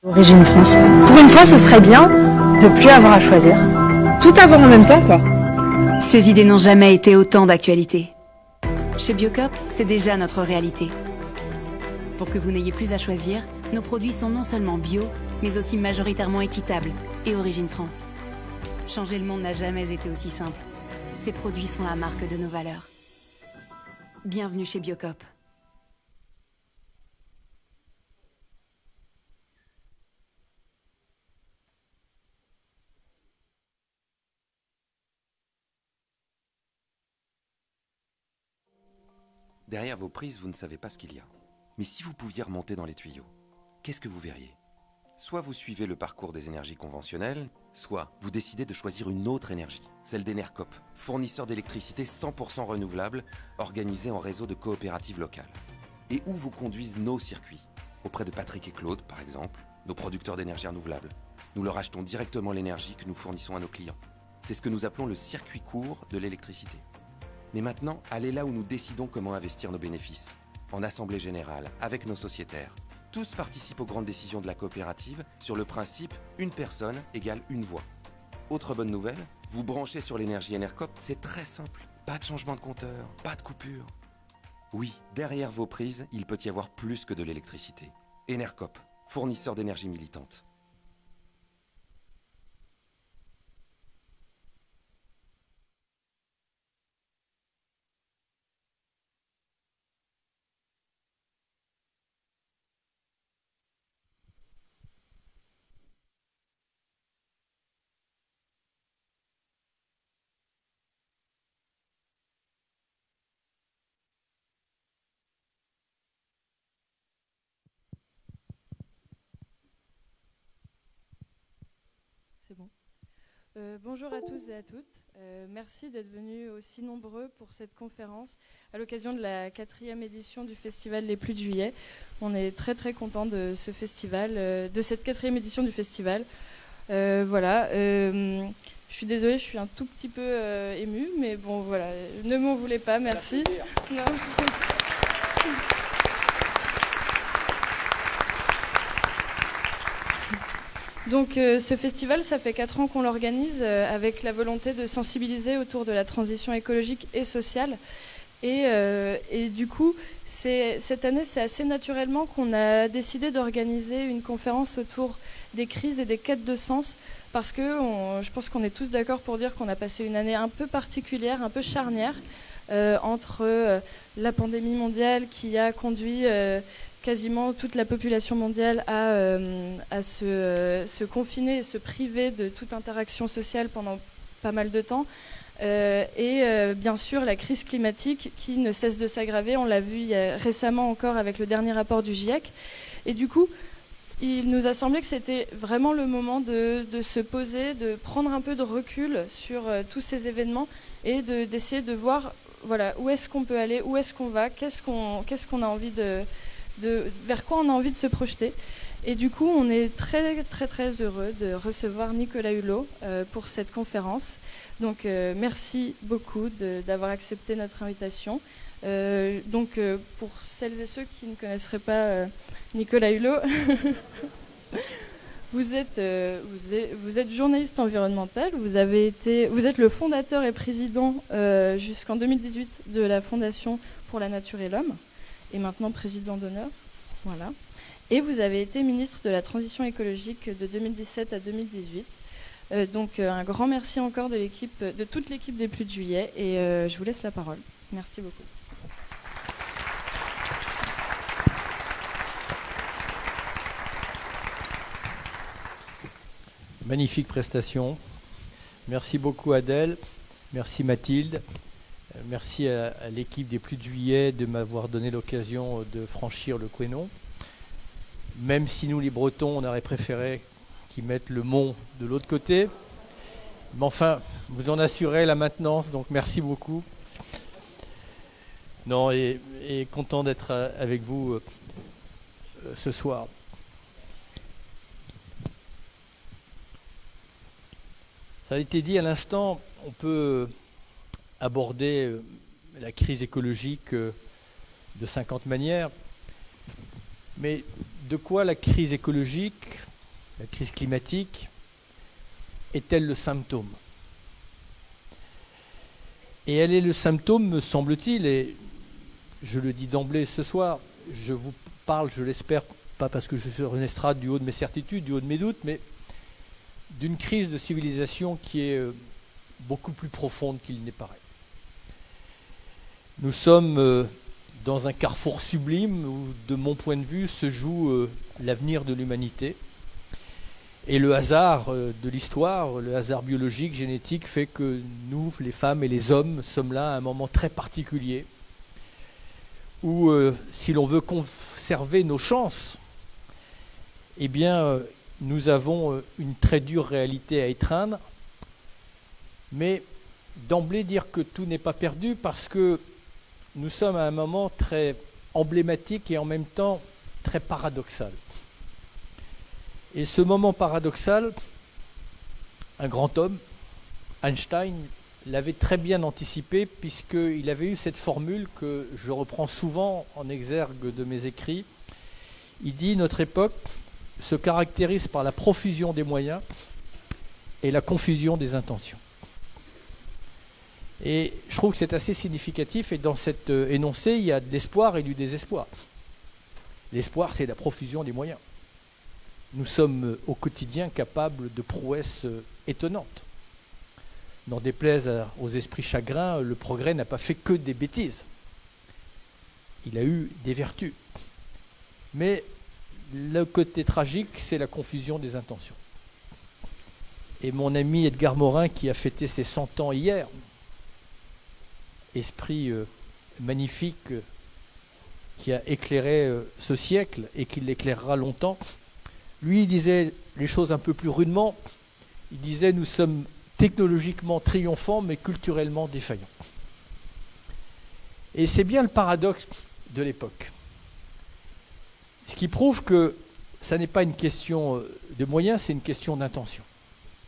Origine France. Pour une fois, ce serait bien de plus avoir à choisir. Tout avoir en même temps, quoi. Ces idées n'ont jamais été autant d'actualité. Chez Biocop, c'est déjà notre réalité. Pour que vous n'ayez plus à choisir, nos produits sont non seulement bio, mais aussi majoritairement équitables et Origine France. Changer le monde n'a jamais été aussi simple. Ces produits sont la marque de nos valeurs. Bienvenue chez Biocop. Derrière vos prises, vous ne savez pas ce qu'il y a. Mais si vous pouviez remonter dans les tuyaux, qu'est-ce que vous verriez? Soit vous suivez le parcours des énergies conventionnelles, soit vous décidez de choisir une autre énergie, celle d'Enercop, fournisseur d'électricité 100% renouvelable, organisé en réseau de coopératives locales. Et où vous conduisent nos circuits? Auprès de Patrick et Claude, par exemple, nos producteurs d'énergie renouvelable. Nous leur achetons directement l'énergie que nous fournissons à nos clients. C'est ce que nous appelons le circuit court de l'électricité. Mais maintenant, allez là où nous décidons comment investir nos bénéfices. En assemblée générale, avec nos sociétaires. Tous participent aux grandes décisions de la coopérative sur le principe « une personne égale une voix ». Autre bonne nouvelle, vous branchez sur l'énergie Enercop, c'est très simple. Pas de changement de compteur, pas de coupure. Oui, derrière vos prises, il peut y avoir plus que de l'électricité. Enercop, fournisseur d'énergie militante. C'est bon. Bonjour à tous et à toutes. Merci d'être venus aussi nombreux pour cette conférence à l'occasion de la 4e édition du festival Les Pluies de Juillet. On est très très contents de ce festival, de cette 4e édition du festival. Voilà. Je suis désolée, je suis un tout petit peu émue, mais bon voilà, ne m'en voulez pas, merci. Non. Donc ce festival, ça fait 4 ans qu'on l'organise avec la volonté de sensibiliser autour de la transition écologique et sociale. Et du coup, cette année, c'est assez naturellement qu'on a décidé d'organiser une conférence autour des crises et des quêtes de sens, parce que je pense qu'on est tous d'accord pour dire qu'on a passé une année un peu particulière, un peu charnière, entre la pandémie mondiale qui a conduit quasiment toute la population mondiale à se confiner et se priver de toute interaction sociale pendant pas mal de temps. Bien sûr la crise climatique qui ne cesse de s'aggraver, on l'a vu récemment encore avec le dernier rapport du GIEC. Et du coup, il nous a semblé que c'était vraiment le moment de se poser, de prendre un peu de recul sur tous ces événements et d'essayer de voir voilà, où est-ce qu'on peut aller, où est-ce qu'on va, qu'est-ce qu'on a envie vers quoi on a envie de se projeter. Et du coup, on est très très très heureux de recevoir Nicolas Hulot pour cette conférence. Donc merci beaucoup d'avoir accepté notre invitation. Pour celles et ceux qui ne connaisseraient pas Nicolas Hulot, vous êtes journaliste environnemental, vous êtes le fondateur et président jusqu'en 2018 de la Fondation pour la Nature et l'Homme, et maintenant président d'honneur. Voilà. Et vous avez été ministre de la Transition écologique de 2017 à 2018. Donc un grand merci encore de toute l'équipe des Pluies de Juillet, et je vous laisse la parole. Merci beaucoup. Magnifique prestation. Merci beaucoup Adèle, merci Mathilde, merci à l'équipe des Pluies de Juillet de m'avoir donné l'occasion de franchir le Couesnon. Même si nous les Bretons, on aurait préféré qu'ils mettent le mont de l'autre côté. Mais enfin, vous en assurez la maintenance, donc merci beaucoup. Non, et content d'être avec vous ce soir. Ça a été dit à l'instant, on peut aborder la crise écologique de 50 manières, mais de quoi la crise écologique la crise climatique, est-elle le symptôme? Et elle est le symptôme, me semble-t-il, et je le dis d'emblée ce soir, je vous parle, je l'espère, pas parce que je suis sur une estrade du haut de mes certitudes, du haut de mes doutes, mais d'une crise de civilisation qui est beaucoup plus profonde qu'il n'est paraît. Nous sommes dans un carrefour sublime où, de mon point de vue, se joue l'avenir de l'humanité. Et le hasard de l'histoire, le hasard biologique, génétique, fait que nous, les femmes et les hommes, sommes là à un moment très particulier où, si l'on veut conserver nos chances, eh bien, nous avons une très dure réalité à étreindre. Mais d'emblée dire que tout n'est pas perdu parce que nous sommes à un moment très emblématique et en même temps très paradoxal. Et ce moment paradoxal, un grand homme, Einstein, l'avait très bien anticipé puisqu'il avait eu cette formule que je reprends souvent en exergue de mes écrits. Il dit « Notre époque se caractérise par la profusion des moyens et la confusion des intentions ». Et je trouve que c'est assez significatif et dans cet énoncé, il y a de l'espoir et du désespoir. L'espoir, c'est la profusion des moyens. Nous sommes au quotidien capables de prouesses étonnantes. N'en déplaise aux esprits chagrins, le progrès n'a pas fait que des bêtises. Il a eu des vertus. Mais le côté tragique, c'est la confusion des intentions. Et mon ami Edgar Morin, qui a fêté ses 100 ans hier, esprit magnifique qui a éclairé ce siècle et qui l'éclairera longtemps, lui, il disait les choses un peu plus rudement. Il disait « Nous sommes technologiquement triomphants, mais culturellement défaillants ». Et c'est bien le paradoxe de l'époque. Ce qui prouve que ça n'est pas une question de moyens, c'est une question d'intention.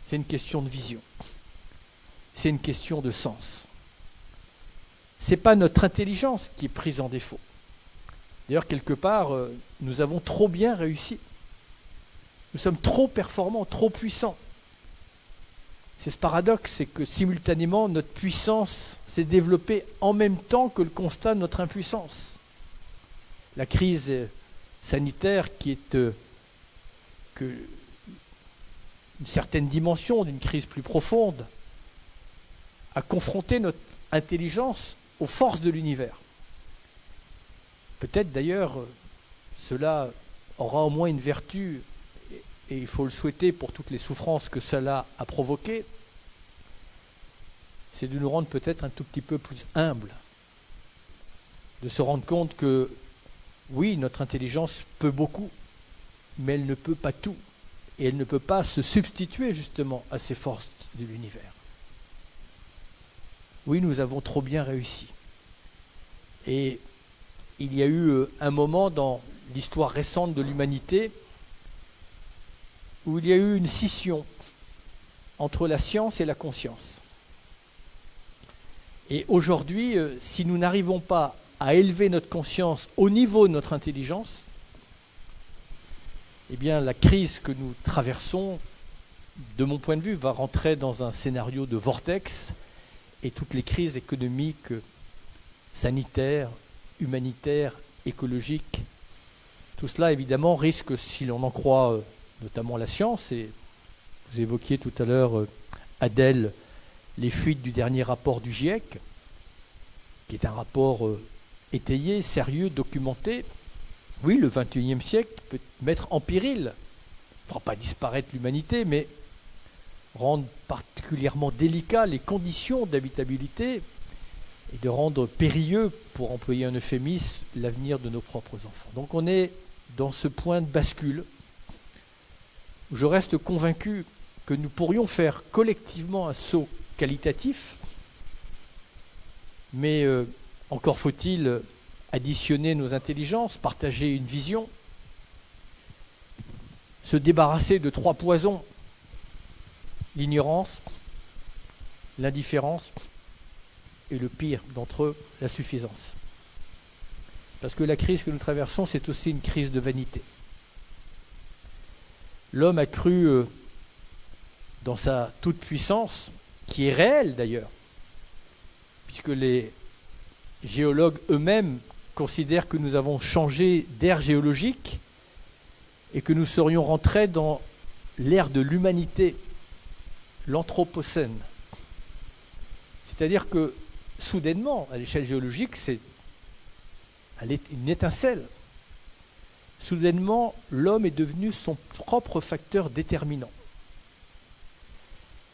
C'est une question de vision. C'est une question de sens. Ce n'est pas notre intelligence qui est prise en défaut. D'ailleurs, quelque part, nous avons trop bien réussi. Nous sommes trop performants, trop puissants. C'est ce paradoxe, c'est que simultanément, notre puissance s'est développée en même temps que le constat de notre impuissance. La crise sanitaire qui est une certaine dimension d'une crise plus profonde a confronté notre intelligence aux forces de l'univers. Peut-être d'ailleurs, cela aura au moins une vertu, et il faut le souhaiter pour toutes les souffrances que cela a provoquées, c'est de nous rendre peut-être un tout petit peu plus humbles, de se rendre compte que, oui, notre intelligence peut beaucoup, mais elle ne peut pas tout, et elle ne peut pas se substituer justement à ces forces de l'univers. Oui, nous avons trop bien réussi. Et il y a eu un moment dans l'histoire récente de l'humanité où il y a eu une scission entre la science et la conscience. Et aujourd'hui, si nous n'arrivons pas à élever notre conscience au niveau de notre intelligence, eh bien la crise que nous traversons, de mon point de vue, va rentrer dans un scénario de vortex et toutes les crises économiques, sanitaires, humanitaires, écologiques, tout cela évidemment risque, si l'on en croit notamment la science, et vous évoquiez tout à l'heure, Adèle, les fuites du dernier rapport du GIEC, qui est un rapport étayé, sérieux, documenté. Oui, le XXIe siècle peut mettre en péril, ne fera pas disparaître l'humanité, mais rendre particulièrement délicat les conditions d'habitabilité et de rendre périlleux, pour employer un euphémisme, l'avenir de nos propres enfants. Donc on est dans ce point de bascule où je reste convaincu que nous pourrions faire collectivement un saut qualitatif, mais encore faut-il additionner nos intelligences, partager une vision, se débarrasser de 3 poisons: l'ignorance, l'indifférence et le pire d'entre eux, la suffisance. Parce que la crise que nous traversons, c'est aussi une crise de vanité. L'homme a cru dans sa toute-puissance, qui est réelle d'ailleurs, puisque les géologues eux-mêmes considèrent que nous avons changé d'ère géologique et que nous serions rentrés dans l'ère de l'humanité, l'anthropocène. C'est-à-dire que soudainement, à l'échelle géologique, c'est une étincelle. Soudainement, l'homme est devenu son propre facteur déterminant.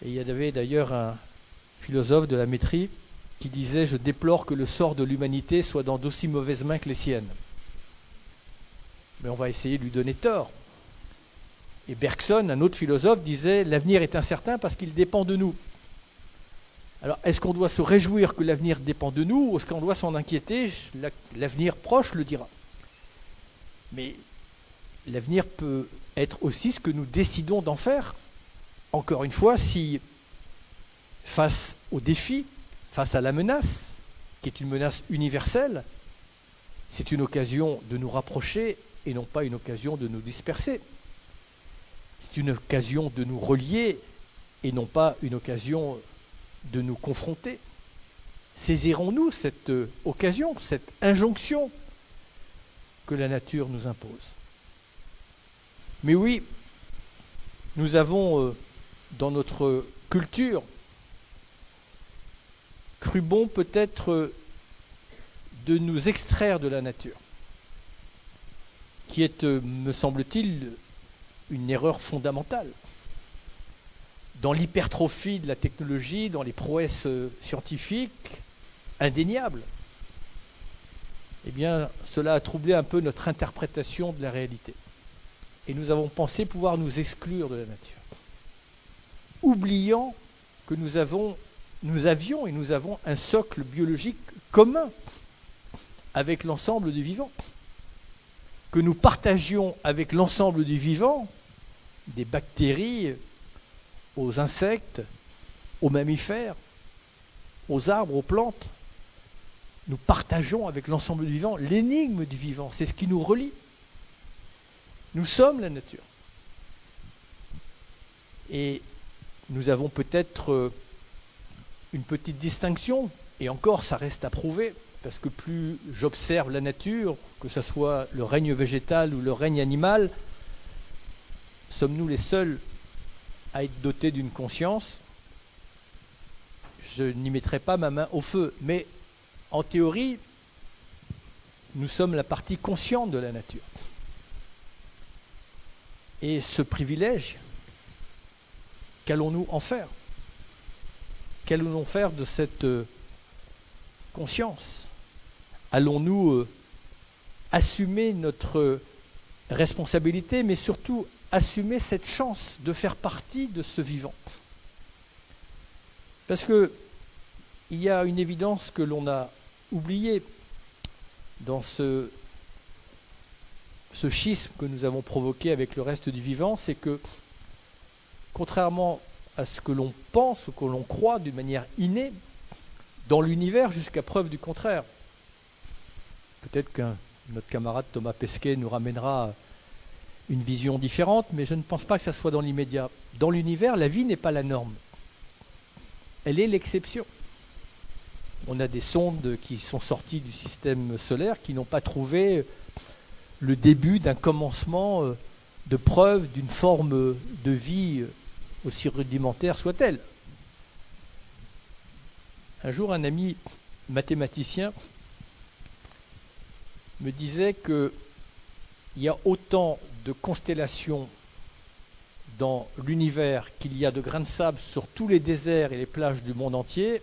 Et il y avait d'ailleurs un philosophe de la Métrie qui disait « Je déplore que le sort de l'humanité soit dans d'aussi mauvaises mains que les siennes ». Mais on va essayer de lui donner tort. Et Bergson, un autre philosophe, disait « L'avenir est incertain parce qu'il dépend de nous ». Alors, est-ce qu'on doit se réjouir que l'avenir dépend de nous ou est-ce qu'on doit s'en inquiéter? L'avenir proche le dira. Mais l'avenir peut être aussi ce que nous décidons d'en faire. Encore une fois, si face au défi, face à la menace, qui est une menace universelle, c'est une occasion de nous rapprocher et non pas une occasion de nous disperser. C'est une occasion de nous relier et non pas une occasion de nous confronter. Saisirons-nous cette occasion, cette injonction que la nature nous impose. Mais oui, nous avons dans notre culture cru bon peut-être de nous extraire de la nature, qui est, me semble-t-il, une erreur fondamentale. Dans l'hypertrophie de la technologie, dans les prouesses scientifiques indéniables, eh bien, cela a troublé un peu notre interprétation de la réalité. Et nous avons pensé pouvoir nous exclure de la nature, oubliant que nous avions et nous avons un socle biologique commun avec l'ensemble du vivant, que nous partagions avec l'ensemble du vivant, des bactéries aux insectes, aux mammifères, aux arbres, aux plantes. Nous partageons avec l'ensemble du vivant l'énigme du vivant, c'est ce qui nous relie. Nous sommes la nature. Et nous avons peut-être une petite distinction, et encore ça reste à prouver, parce que plus j'observe la nature, que ce soit le règne végétal ou le règne animal, sommes-nous les seuls à être dotés d'une conscience? Je n'y mettrai pas ma main au feu, mais en théorie, nous sommes la partie consciente de la nature. Et ce privilège, qu'allons-nous en faire? Qu'allons-nous faire de cette conscience? Allons-nous assumer notre responsabilité, mais surtout assumer cette chance de faire partie de ce vivant? Parce que il y a une évidence que l'on a oubliée dans ce schisme que nous avons provoqué avec le reste du vivant, c'est que, contrairement à ce que l'on pense ou que l'on croit d'une manière innée, dans l'univers jusqu'à preuve du contraire, peut-être que notre camarade Thomas Pesquet nous ramènera une vision différente, mais je ne pense pas que ça soit dans l'immédiat. Dans l'univers, la vie n'est pas la norme. Elle est l'exception. On a des sondes qui sont sorties du système solaire qui n'ont pas trouvé le début d'un commencement de preuve d'une forme de vie aussi rudimentaire soit-elle. Un jour, un ami mathématicien me disait qu'il y a autant de constellations dans l'univers qu'il y a de grains de sable sur tous les déserts et les plages du monde entier,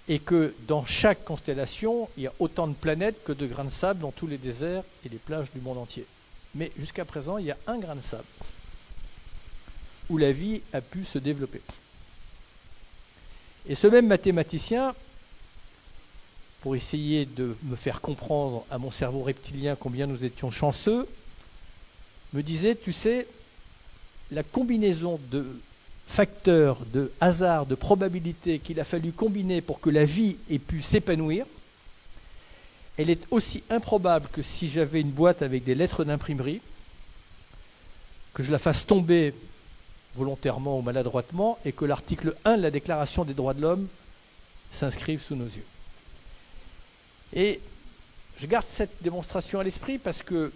et que dans chaque constellation, il y a autant de planètes que de grains de sable dans tous les déserts et les plages du monde entier. Mais jusqu'à présent, il y a un grain de sable où la vie a pu se développer. Et ce même mathématicien, pour essayer de me faire comprendre à mon cerveau reptilien combien nous étions chanceux, me disait, tu sais, la combinaison de facteurs, de hasard, de probabilités qu'il a fallu combiner pour que la vie ait pu s'épanouir, elle est aussi improbable que si j'avais une boîte avec des lettres d'imprimerie, que je la fasse tomber volontairement ou maladroitement et que l'article 1 de la Déclaration des droits de l'homme s'inscrive sous nos yeux. Et je garde cette démonstration à l'esprit parce que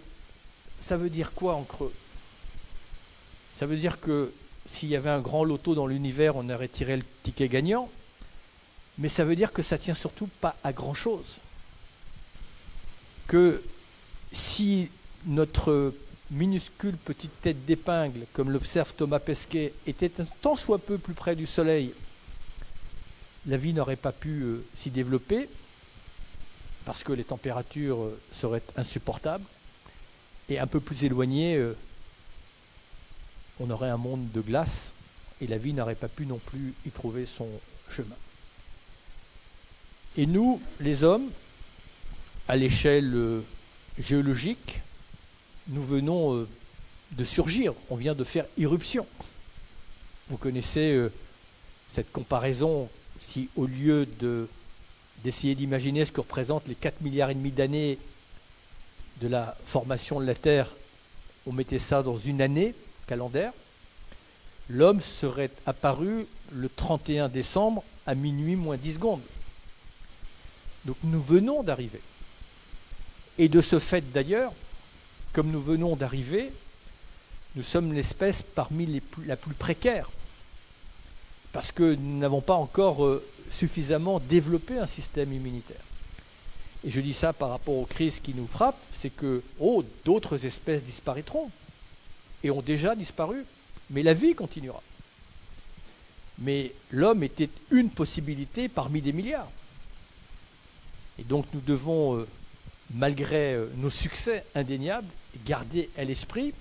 ça veut dire quoi en creux? Ça veut dire que s'il y avait un grand loto dans l'univers, on aurait tiré le ticket gagnant, mais ça veut dire que ça ne tient surtout pas à grand-chose. Que si notre minuscule petite tête d'épingle, comme l'observe Thomas Pesquet, était un tant soit peu plus près du Soleil, la vie n'aurait pas pu s'y développer, parce que les températures seraient insupportables, et un peu plus éloigné, on aurait un monde de glace, et la vie n'aurait pas pu non plus y trouver son chemin. Et nous, les hommes, à l'échelle géologique, nous venons de surgir, on vient de faire irruption. Vous connaissez cette comparaison, si au lieu d'essayer d'imaginer ce que représentent les 4,5 milliards d'années de la formation de la Terre, on mettait ça dans une année calendaire, l'homme serait apparu le 31 décembre à minuit moins 10 secondes. Donc nous venons d'arriver. Et de ce fait d'ailleurs, comme nous venons d'arriver, nous sommes l'espèce parmi la plus précaire, parce que nous n'avons pas encore suffisamment développé un système immunitaire. Et je dis ça par rapport aux crises qui nous frappent, c'est que d'autres espèces disparaîtront, et ont déjà disparu, mais la vie continuera. Mais l'homme était une possibilité parmi des milliards. Et donc nous devons, malgré nos succès indéniables, garder à l'esprit,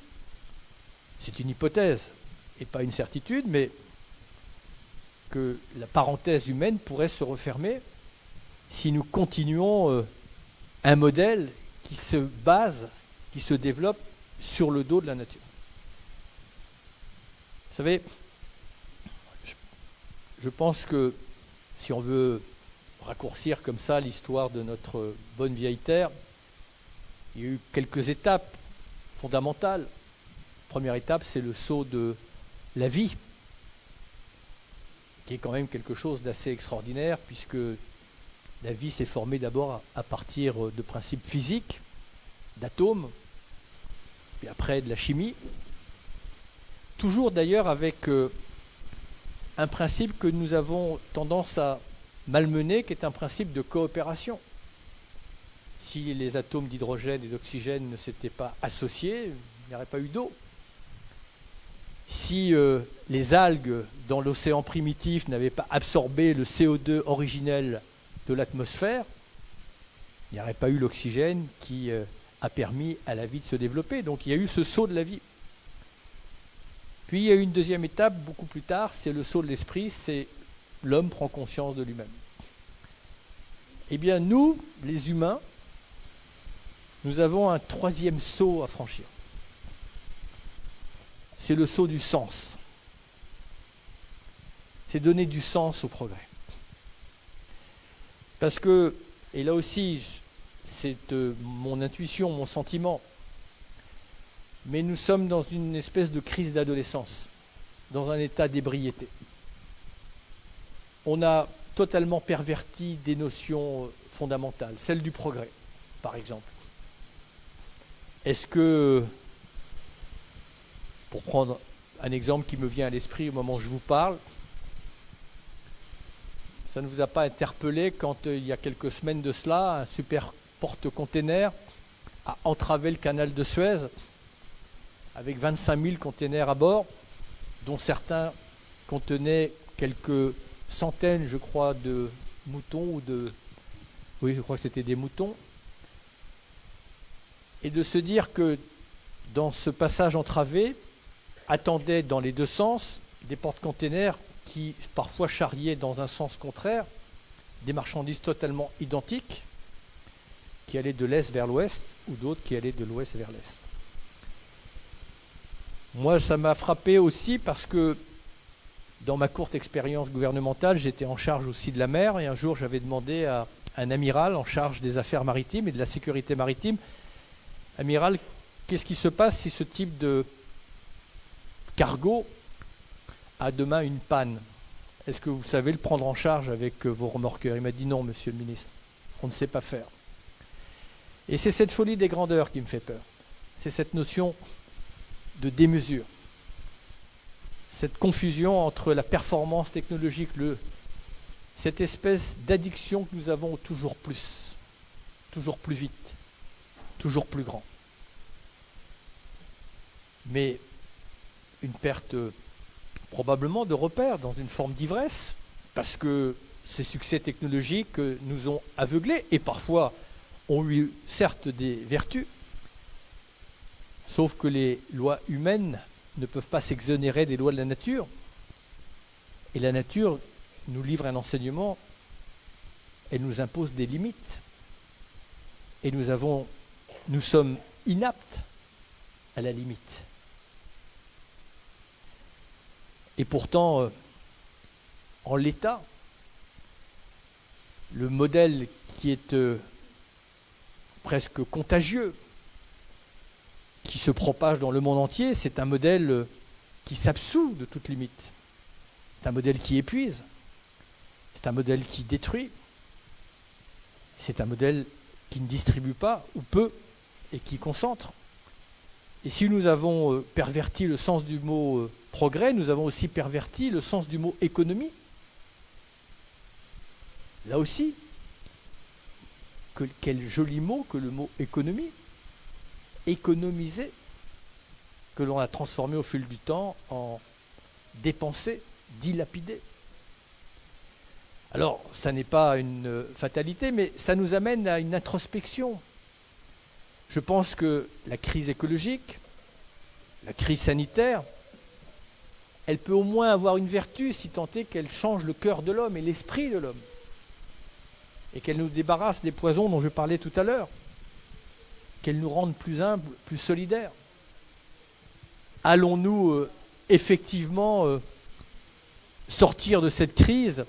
c'est une hypothèse et pas une certitude, mais que la parenthèse humaine pourrait se refermer si nous continuons un modèle qui se base, qui se développe sur le dos de la nature. Vous savez, je pense que si on veut raccourcir comme ça l'histoire de notre bonne vieille Terre, il y a eu quelques étapes fondamentales. Première étape, c'est le saut de la vie, qui est quand même quelque chose d'assez extraordinaire, puisque la vie s'est formée d'abord à partir de principes physiques, d'atomes, puis après de la chimie, toujours d'ailleurs avec un principe que nous avons tendance à malmener, qui est un principe de coopération. Si les atomes d'hydrogène et d'oxygène ne s'étaient pas associés, il n'y aurait pas eu d'eau. Si les algues dans l'océan primitif n'avaient pas absorbé le CO2 originel de l'atmosphère, il n'y aurait pas eu l'oxygène qui a permis à la vie de se développer. Donc il y a eu ce saut de la vie. Puis il y a eu une deuxième étape beaucoup plus tard, c'est le saut de l'esprit, c'est l'homme prend conscience de lui-même. Eh bien nous, les humains, nous avons un troisième saut à franchir. C'est le saut du sens. C'est donner du sens au progrès. Parce que, et là aussi, c'est mon intuition, mon sentiment, mais nous sommes dans une espèce de crise d'adolescence, dans un état d'ébriété. On a totalement perverti des notions fondamentales, celle du progrès, par exemple. Est-ce que, pour prendre un exemple qui me vient à l'esprit au moment où je vous parle, ça ne vous a pas interpellé quand il y a quelques semaines de cela, un super porte-container a entravé le canal de Suez avec 25 000 containers à bord, dont certains contenaient quelques centaines, je crois, de moutons ou de... Oui, je crois que c'était des moutons. Et de se dire que dans ce passage entravé, attendaient dans les deux sens des porte-containers qui parfois charriaient dans un sens contraire des marchandises totalement identiques qui allaient de l'est vers l'ouest ou d'autres qui allaient de l'ouest vers l'est. Moi, ça m'a frappé aussi parce que dans ma courte expérience gouvernementale, j'étais en charge aussi de la mer et un jour j'avais demandé à un amiral en charge des affaires maritimes et de la sécurité maritime, amiral, qu'est-ce qui se passe si ce type de cargo a demain une panne. Est-ce que vous savez le prendre en charge avec vos remorqueurs? Il m'a dit non, monsieur le ministre, on ne sait pas faire. Et c'est cette folie des grandeurs qui me fait peur. C'est cette notion de démesure. Cette confusion entre la performance technologique, cette espèce d'addiction que nous avons toujours plus vite, toujours plus grand. Mais une perte probablement de repères dans une forme d'ivresse, parce que ces succès technologiques nous ont aveuglés et parfois ont eu certes des vertus, sauf que les lois humaines ne peuvent pas s'exonérer des lois de la nature. Et la nature nous livre un enseignement, elle nous impose des limites. Et nous sommes inaptes à la limite. Et pourtant, en l'état, le modèle qui est presque contagieux, qui se propage dans le monde entier, c'est un modèle qui s'absout de toute limite. C'est un modèle qui épuise, c'est un modèle qui détruit, c'est un modèle qui ne distribue pas ou peu et qui concentre. Et si nous avons perverti le sens du mot progrès, nous avons aussi perverti le sens du mot économie. Là aussi, quel joli mot que le mot économie. Économiser, que l'on a transformé au fil du temps en dépenser, dilapider. Alors, ça n'est pas une fatalité, mais ça nous amène à une introspection. Je pense que la crise écologique, la crise sanitaire, elle peut au moins avoir une vertu si tant est qu'elle change le cœur de l'homme et l'esprit de l'homme, et qu'elle nous débarrasse des poisons dont je parlais tout à l'heure, qu'elle nous rende plus humbles, plus solidaires. Allons-nous effectivement sortir de cette crise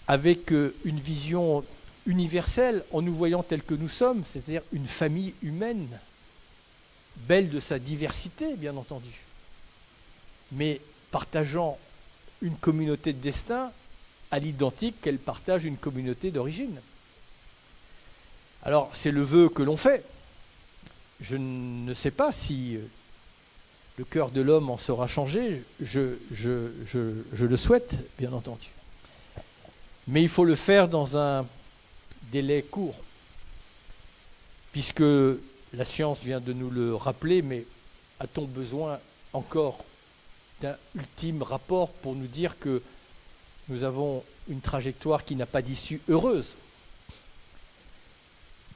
avec une vision universelle, en nous voyant tels que nous sommes, c'est-à-dire une famille humaine, belle de sa diversité, bien entendu, mais partageant une communauté de destin à l'identique qu'elle partage une communauté d'origine. Alors, c'est le vœu que l'on fait. Je ne sais pas si le cœur de l'homme en sera changé, je le souhaite, bien entendu. Mais il faut le faire dans un délai court, puisque la science vient de nous le rappeler, mais a-t-on besoin encore d'un ultime rapport pour nous dire que nous avons une trajectoire qui n'a pas d'issue heureuse?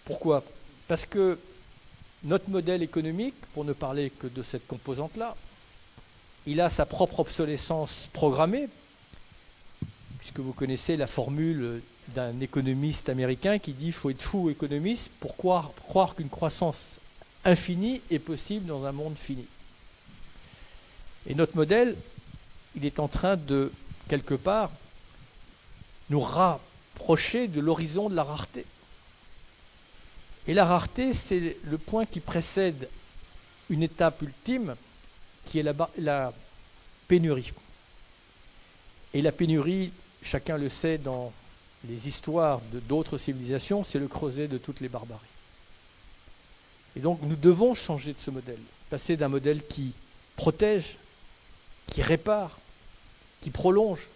Pourquoi? Parce que notre modèle économique, pour ne parler que de cette composante-là, il a sa propre obsolescence programmée, puisque vous connaissez la formule d'un économiste américain qui dit « il faut être fou économiste pour croire qu'une croissance infinie est possible dans un monde fini ». Et notre modèle, il est en train de, quelque part, nous rapprocher de l'horizon de la rareté. Et la rareté, c'est le point qui précède une étape ultime, qui est la pénurie. Et la pénurie, chacun le sait dans les histoires d'autres civilisations, c'est le creuset de toutes les barbaries. Et donc nous devons changer de ce modèle, passer d'un modèle qui protège, qui répare, qui prolonge,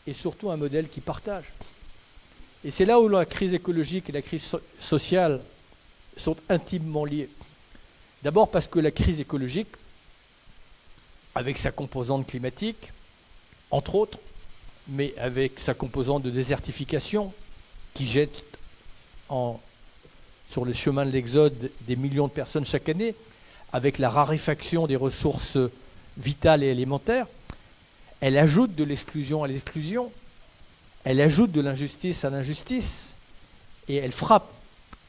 et surtout un modèle qui partage. Et c'est là où la crise écologique et la crise sociale sont intimement liées. D'abord parce que la crise écologique, avec sa composante climatique, entre autres, mais avec sa composante de désertification, qui jette sur le chemin de l'exode des millions de personnes chaque année, avec la raréfaction des ressources vitales et élémentaires, elle ajoute de l'exclusion à l'exclusion, elle ajoute de l'injustice à l'injustice, et elle frappe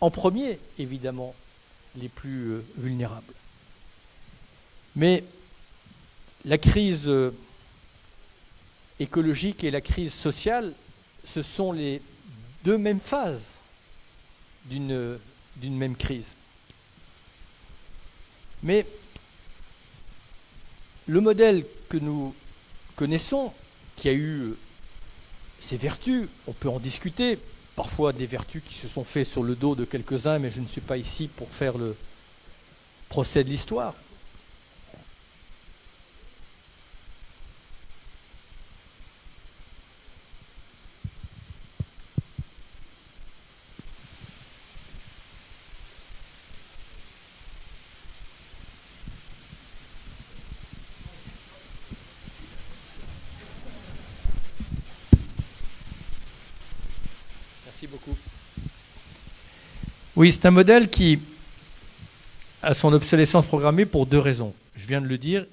en premier, évidemment, les plus vulnérables. Mais la crise écologique et la crise sociale, ce sont les deux mêmes phases d'une même crise. Mais le modèle que nous connaissons, qui a eu ses vertus, on peut en discuter, parfois des vertus qui se sont faites sur le dos de quelques-uns, mais je ne suis pas ici pour faire le procès de l'histoire. Merci beaucoup. Oui, c'est un modèle qui a son obsolescence programmée pour deux raisons. Je viens de le dire.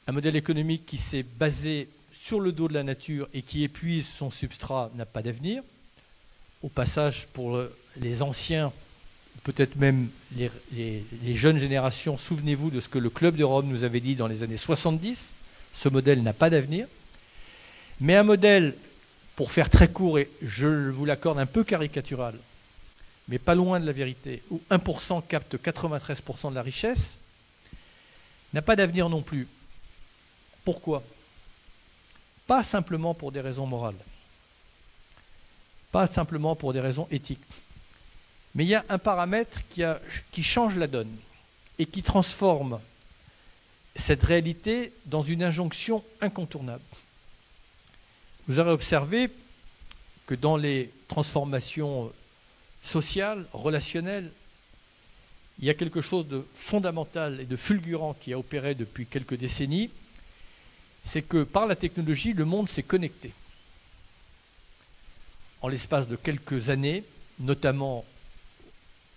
Un modèle économique qui s'est basé sur le dos de la nature et qui épuise son substrat n'a pas d'avenir. Au passage, pour les anciens, peut-être même les jeunes générations, souvenez-vous de ce que le Club de Rome nous avait dit dans les années 70. Ce modèle n'a pas d'avenir. Mais un modèle, pour faire très court, et je vous l'accorde un peu caricatural, mais pas loin de la vérité, où 1% capte 93% de la richesse, n'a pas d'avenir non plus. Pourquoi? Pas simplement pour des raisons morales, pas simplement pour des raisons éthiques, mais il y a un paramètre qui change la donne et qui transforme cette réalité dans une injonction incontournable. Vous aurez observé que dans les transformations sociales, relationnelles, il y a quelque chose de fondamental et de fulgurant qui a opéré depuis quelques décennies, c'est que par la technologie, le monde s'est connecté. En l'espace de quelques années, notamment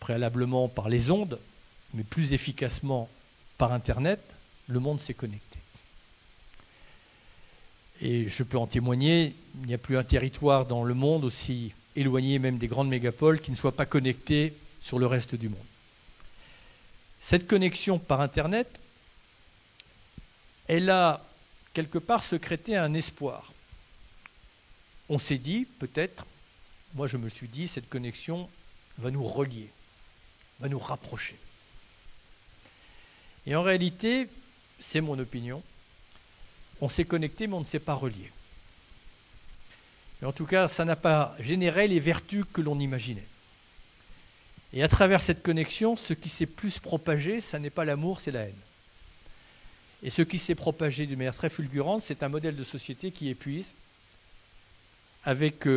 préalablement par les ondes, mais plus efficacement par Internet, le monde s'est connecté. Et je peux en témoigner, il n'y a plus un territoire dans le monde aussi éloigné même des grandes mégapoles qui ne soit pas connecté sur le reste du monde. Cette connexion par Internet, elle a quelque part sécrété un espoir. On s'est dit, peut-être, moi je me suis dit, cette connexion va nous relier, va nous rapprocher. Et en réalité, c'est mon opinion, on s'est connecté mais on ne s'est pas relié. Et en tout cas, ça n'a pas généré les vertus que l'on imaginait. Et à travers cette connexion, ce qui s'est plus propagé, ça n'est pas l'amour, c'est la haine. Et ce qui s'est propagé d'une manière très fulgurante, c'est un modèle de société qui épuise, avec,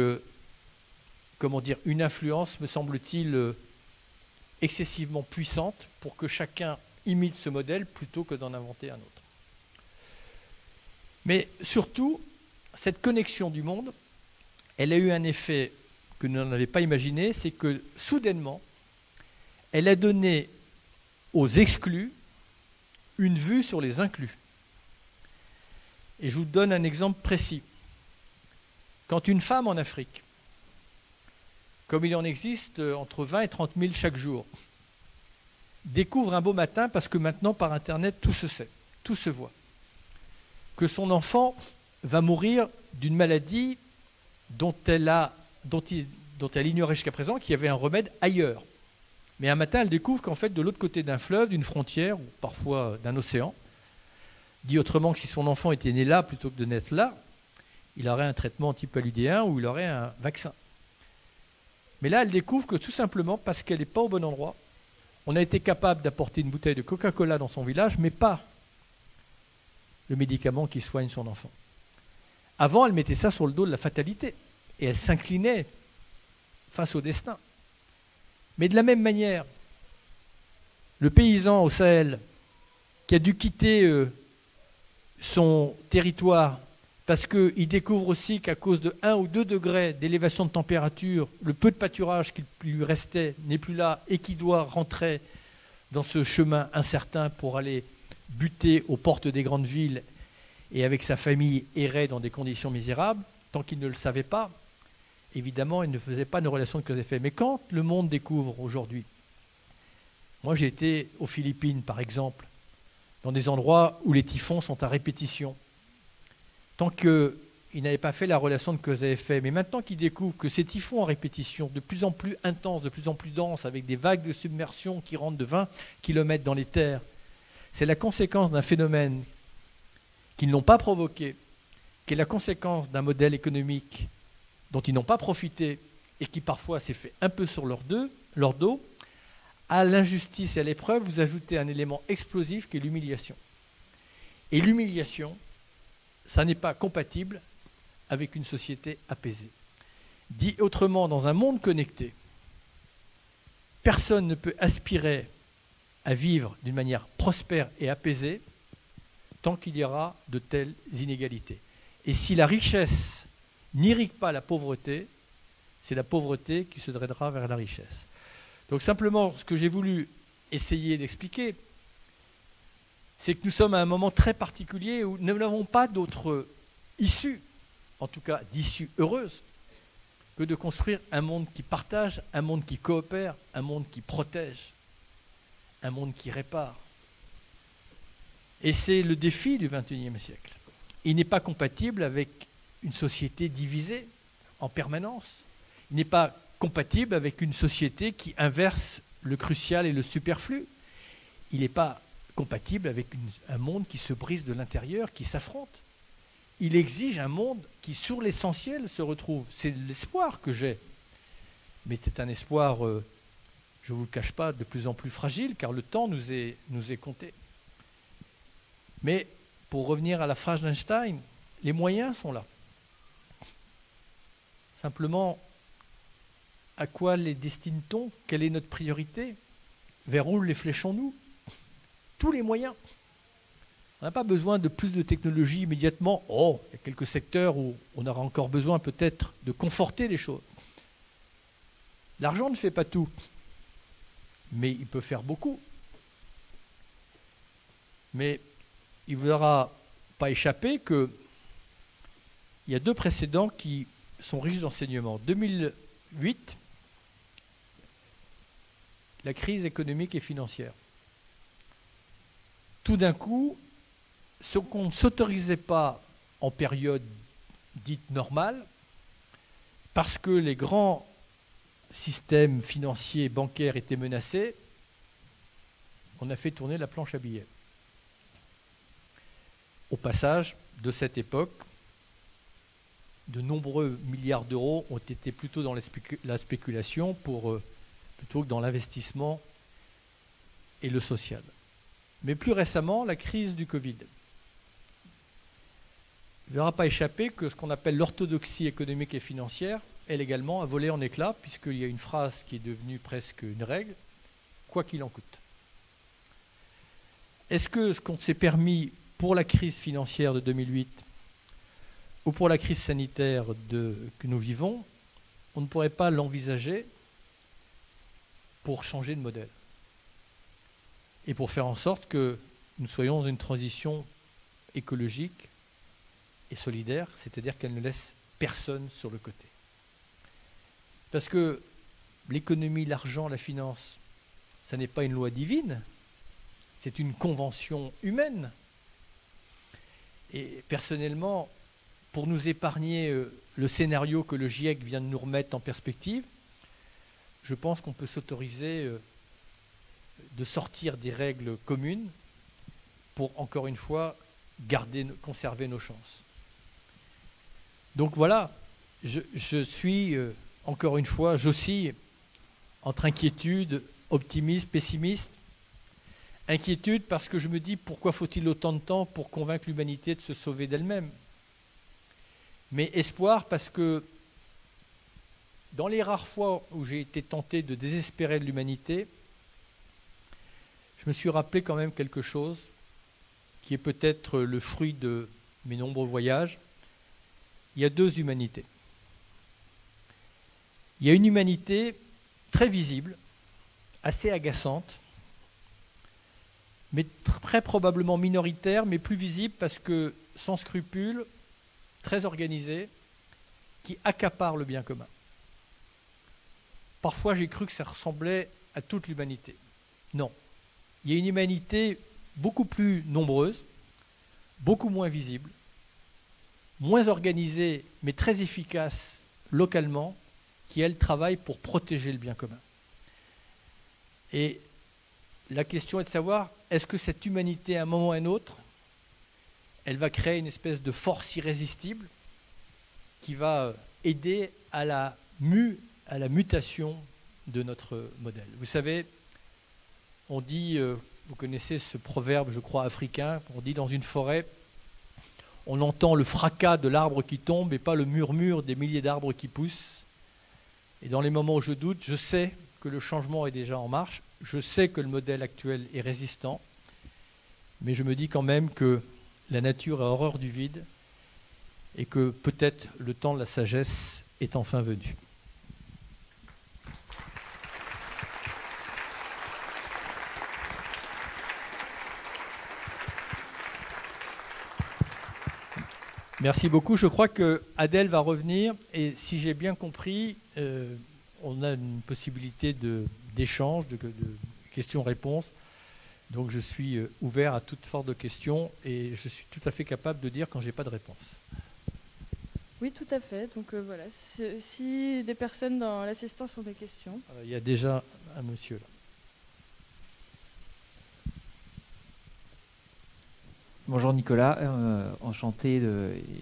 comment dire, une influence, me semble-t-il, excessivement puissante pour que chacun imite ce modèle plutôt que d'en inventer un autre. Mais surtout, cette connexion du monde, elle a eu un effet que nous n'avions pas imaginé, c'est que soudainement, elle a donné aux exclus une vue sur les inclus. Et je vous donne un exemple précis. Quand une femme en Afrique, comme il en existe entre 20 et 30 000 chaque jour, découvre un beau matin, parce que maintenant par Internet tout se sait, tout se voit, que son enfant va mourir d'une maladie dont elle ignorait jusqu'à présent qu'il y avait un remède ailleurs. Mais un matin, elle découvre qu'en fait, de l'autre côté d'un fleuve, d'une frontière, ou parfois d'un océan, dit autrement que si son enfant était né là plutôt que de naître là, il aurait un traitement antipaludéen ou il aurait un vaccin. Mais là, elle découvre que tout simplement, parce qu'elle n'est pas au bon endroit, on a été capable d'apporter une bouteille de Coca-Cola dans son village, mais pas le médicament qui soigne son enfant. Avant, elle mettait ça sur le dos de la fatalité, et elle s'inclinait face au destin. Mais de la même manière, le paysan au Sahel, qui a dû quitter son territoire parce qu'il découvre aussi qu'à cause de 1 ou 2 degrés d'élévation de température, le peu de pâturage qui lui restait n'est plus là et qui doit rentrer dans ce chemin incertain pour aller buter aux portes des grandes villes et avec sa famille errer dans des conditions misérables, tant qu'il ne le savait pas, évidemment, il ne faisait pas de relation de cause et effet. Mais quand le monde découvre aujourd'hui, moi j'ai été aux Philippines par exemple, dans des endroits où les typhons sont à répétition, tant qu'il n'avait pas fait la relation de cause et effet. Mais maintenant qu'il découvre que ces typhons à répétition, de plus en plus intenses, de plus en plus denses, avec des vagues de submersion qui rentrent de 20 km dans les terres, c'est la conséquence d'un phénomène qu'ils n'ont pas provoqué, qui est la conséquence d'un modèle économique dont ils n'ont pas profité et qui parfois s'est fait un peu sur leur dos. À l'injustice et à l'épreuve, vous ajoutez un élément explosif qui est l'humiliation. Et l'humiliation, ça n'est pas compatible avec une société apaisée. Dit autrement, dans un monde connecté, personne ne peut aspirer à vivre d'une manière prospère et apaisée tant qu'il y aura de telles inégalités. Et si la richesse n'irrigue pas la pauvreté, c'est la pauvreté qui se drainera vers la richesse. Donc simplement, ce que j'ai voulu essayer d'expliquer, c'est que nous sommes à un moment très particulier où nous n'avons pas d'autre issue, en tout cas d'issue heureuse, que de construire un monde qui partage, un monde qui coopère, un monde qui protège, un monde qui répare. Et c'est le défi du XXIe siècle. Il n'est pas compatible avec une société divisée en permanence. Il n'est pas compatible avec une société qui inverse le crucial et le superflu. Il n'est pas compatible avec un monde qui se brise de l'intérieur, qui s'affronte. Il exige un monde qui, sur l'essentiel, se retrouve. C'est l'espoir que j'ai. Mais c'est un espoir, je ne vous le cache pas, de plus en plus fragile, car le temps nous est compté. Mais pour revenir à la phrase d'Einstein, les moyens sont là. Simplement, à quoi les destine-t-on? Quelle est notre priorité? Vers où les fléchons-nous? Tous les moyens. On n'a pas besoin de plus de technologie immédiatement. Oh, il y a quelques secteurs où on aura encore besoin peut-être de conforter les choses. L'argent ne fait pas tout, mais il peut faire beaucoup. Mais il ne vous aura pas échappé qu'il y a deux précédents qui sont riches d'enseignements. 2008, la crise économique et financière. Tout d'un coup, ce qu'on ne s'autorisait pas en période dite normale, parce que les grands systèmes financiers et bancaires étaient menacés, on a fait tourner la planche à billets. Au passage de cette époque, de nombreux milliards d'euros ont été plutôt dans la spéculation plutôt que dans l'investissement et le social. Mais plus récemment, la crise du Covid. Il ne verra pas échapper que ce qu'on appelle l'orthodoxie économique et financière, elle également a volé en éclats, puisqu'il y a une phrase qui est devenue presque une règle, quoi qu'il en coûte. Est-ce que ce qu'on s'est permis pour la crise financière de 2008 ou pour la crise sanitaire que nous vivons, on ne pourrait pas l'envisager pour changer de modèle et pour faire en sorte que nous soyons dans une transition écologique et solidaire, c'est-à-dire qu'elle ne laisse personne sur le côté. Parce que l'économie, l'argent, la finance, ça n'est pas une loi divine, c'est une convention humaine. Et personnellement, pour nous épargner le scénario que le GIEC vient de nous remettre en perspective, je pense qu'on peut s'autoriser de sortir des règles communes pour, encore une fois, conserver nos chances. Donc voilà, je suis, encore une fois, j'oscille entre inquiétude, optimisme, pessimiste. Inquiétude parce que je me dis pourquoi faut-il autant de temps pour convaincre l'humanité de se sauver d'elle-même. Mais espoir parce que dans les rares fois où j'ai été tenté de désespérer de l'humanité, je me suis rappelé quand même quelque chose qui est peut-être le fruit de mes nombreux voyages. Il y a deux humanités. Il y a une humanité très visible, assez agaçante, mais très probablement minoritaire, mais plus visible parce que sans scrupule, très organisée, qui accapare le bien commun. Parfois, j'ai cru que ça ressemblait à toute l'humanité. Non. Il y a une humanité beaucoup plus nombreuse, beaucoup moins visible, moins organisée, mais très efficace localement, qui, elle, travaille pour protéger le bien commun. Et la question est de savoir, est-ce que cette humanité, à un moment ou à un autre, elle va créer une espèce de force irrésistible qui va aider à la mutation de notre modèle. Vous savez, on dit, vous connaissez ce proverbe, je crois, africain, on dit dans une forêt, on entend le fracas de l'arbre qui tombe et pas le murmure des milliers d'arbres qui poussent. Et dans les moments où je doute, je sais que le changement est déjà en marche, je sais que le modèle actuel est résistant, mais je me dis quand même que la nature a horreur du vide et que peut-être le temps de la sagesse est enfin venu. Merci beaucoup. Je crois que Adèle va revenir et si j'ai bien compris, on a une possibilité d'échange, de questions-réponses. Donc je suis ouvert à toute sorte de questions et je suis tout à fait capable de dire quand je n'ai pas de réponse. Oui, tout à fait. Donc voilà, si des personnes dans l'assistance ont des questions. Il y a déjà un monsieur là. Bonjour Nicolas, enchanté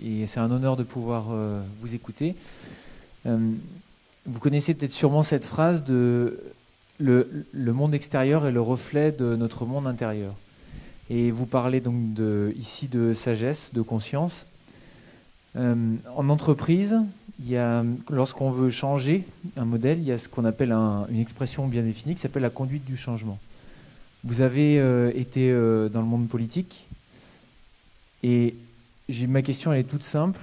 et c'est un honneur de pouvoir vous écouter. Vous connaissez peut-être sûrement cette phrase de le monde extérieur est le reflet de notre monde intérieur. Et vous parlez donc ici de sagesse, de conscience. En entreprise, lorsqu'on veut changer un modèle, il y a ce qu'on appelle une expression bien définie qui s'appelle la conduite du changement. Vous avez été dans le monde politique. Et ma question elle est toute simple.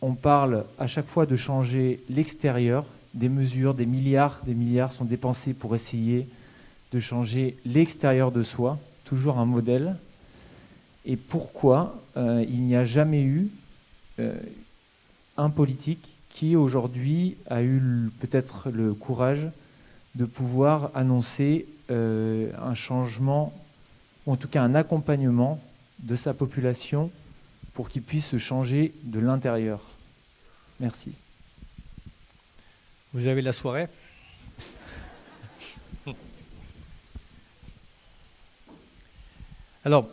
On parle à chaque fois de changer l'extérieur, des mesures, des milliards sont dépensés pour essayer de changer l'extérieur de soi, toujours un modèle. Et pourquoi il n'y a jamais eu un politique qui aujourd'hui a eu peut-être le courage de pouvoir annoncer un changement, ou en tout cas un accompagnement de sa population pour qu'il puisse se changer de l'intérieur. Merci. Vous avez la soirée. Alors,